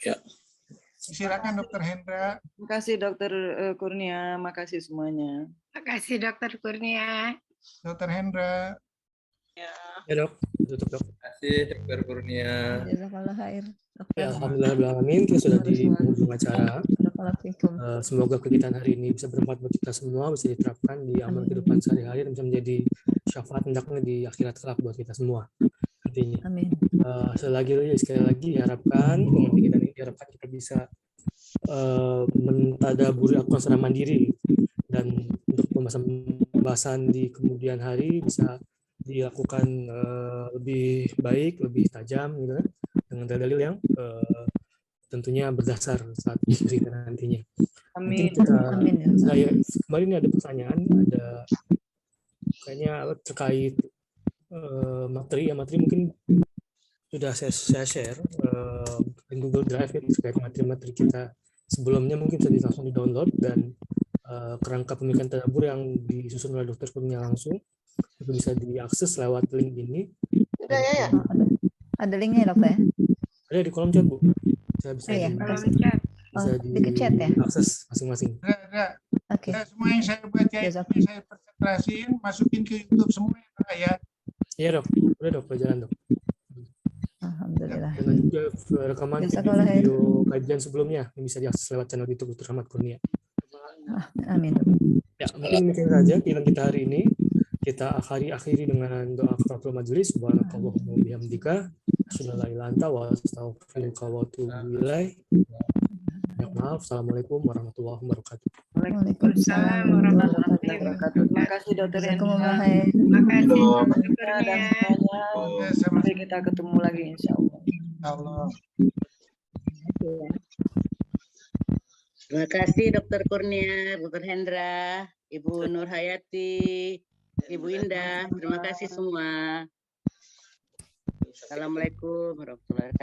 Ya. Silakan Dr. Hendra. Terima kasih Dr. Kurnia, makasih semuanya. Terima kasih Dr. Kurnia. Dr. Hendra. Ya dok, tutup dok. Terima kasih Dr. Kurnia. Jazakallah khair. Ya, alhamdulillah kita sudah di penghujung acara. Semoga kegiatan hari ini bisa bermanfaat buat kita semua, bisa diterapkan di amal kehidupan sehari-hari dan bisa menjadi syafaat hendaknya di akhirat kelak buat kita semua. Artinya. Amin. Sekali lagi diharapkan dengan kegiatan ini diharapkan kita bisa mentadaburi Al-Quran secara mandiri, dan untuk pembahasan di kemudian hari bisa dilakukan lebih baik, lebih tajam gitu kan, dengan dalil yang tentunya berdasar saat cerita nantinya. Amin. Mungkin kita, Amin. saya kemarin ini ada pertanyaan, ada kayaknya terkait materi mungkin sudah saya share di Google Drive ya, terkait materi-materi kita sebelumnya, mungkin bisa langsung di-download, dan kerangka pemikiran tadabbur yang disusun oleh Dr. Kurnia langsung itu bisa diakses lewat link ini. Ada linknya ya dok ya? Ada di kolom chat Bu. Saya bisa bisa di chat ya? akses masing-masing. Ada. Oke. Semua yang saya baca ini saya presentasiin, masukin ke YouTube semua ya. Iya dok, udah dok, jalan dok. Alhamdulillah. Dan juga rekaman video kajian sebelumnya yang bisa diakses lewat channel YouTube Dr. Ahmad Kurnia. Amin. Ya, mungkin demikian saja kegiatan kita hari ini. Kita akhiri dengan doa kafaratul majelis. Subhanakallahumma wa bihamdika, asyhadu an la ilaha illa anta wa astaghfiruka wa atubu ilaik. Maaf. Assalamualaikum warahmatullahi wabarakatuh. Waalaikumsalam warahmatullahi wabarakatuh. Terima kasih Dr. Jazakumullah Hendra. khair. Terima kasih Dr. Dan Kurnia. semuanya. Sampai kita ketemu lagi insya Allah. Allah. Terima kasih Dr. Kurnia, Dr. Hendra, Ibu Nur Hayati, Ibu Indah. Terima kasih semua. Assalamualaikum warahmatullahi wabarakatuh.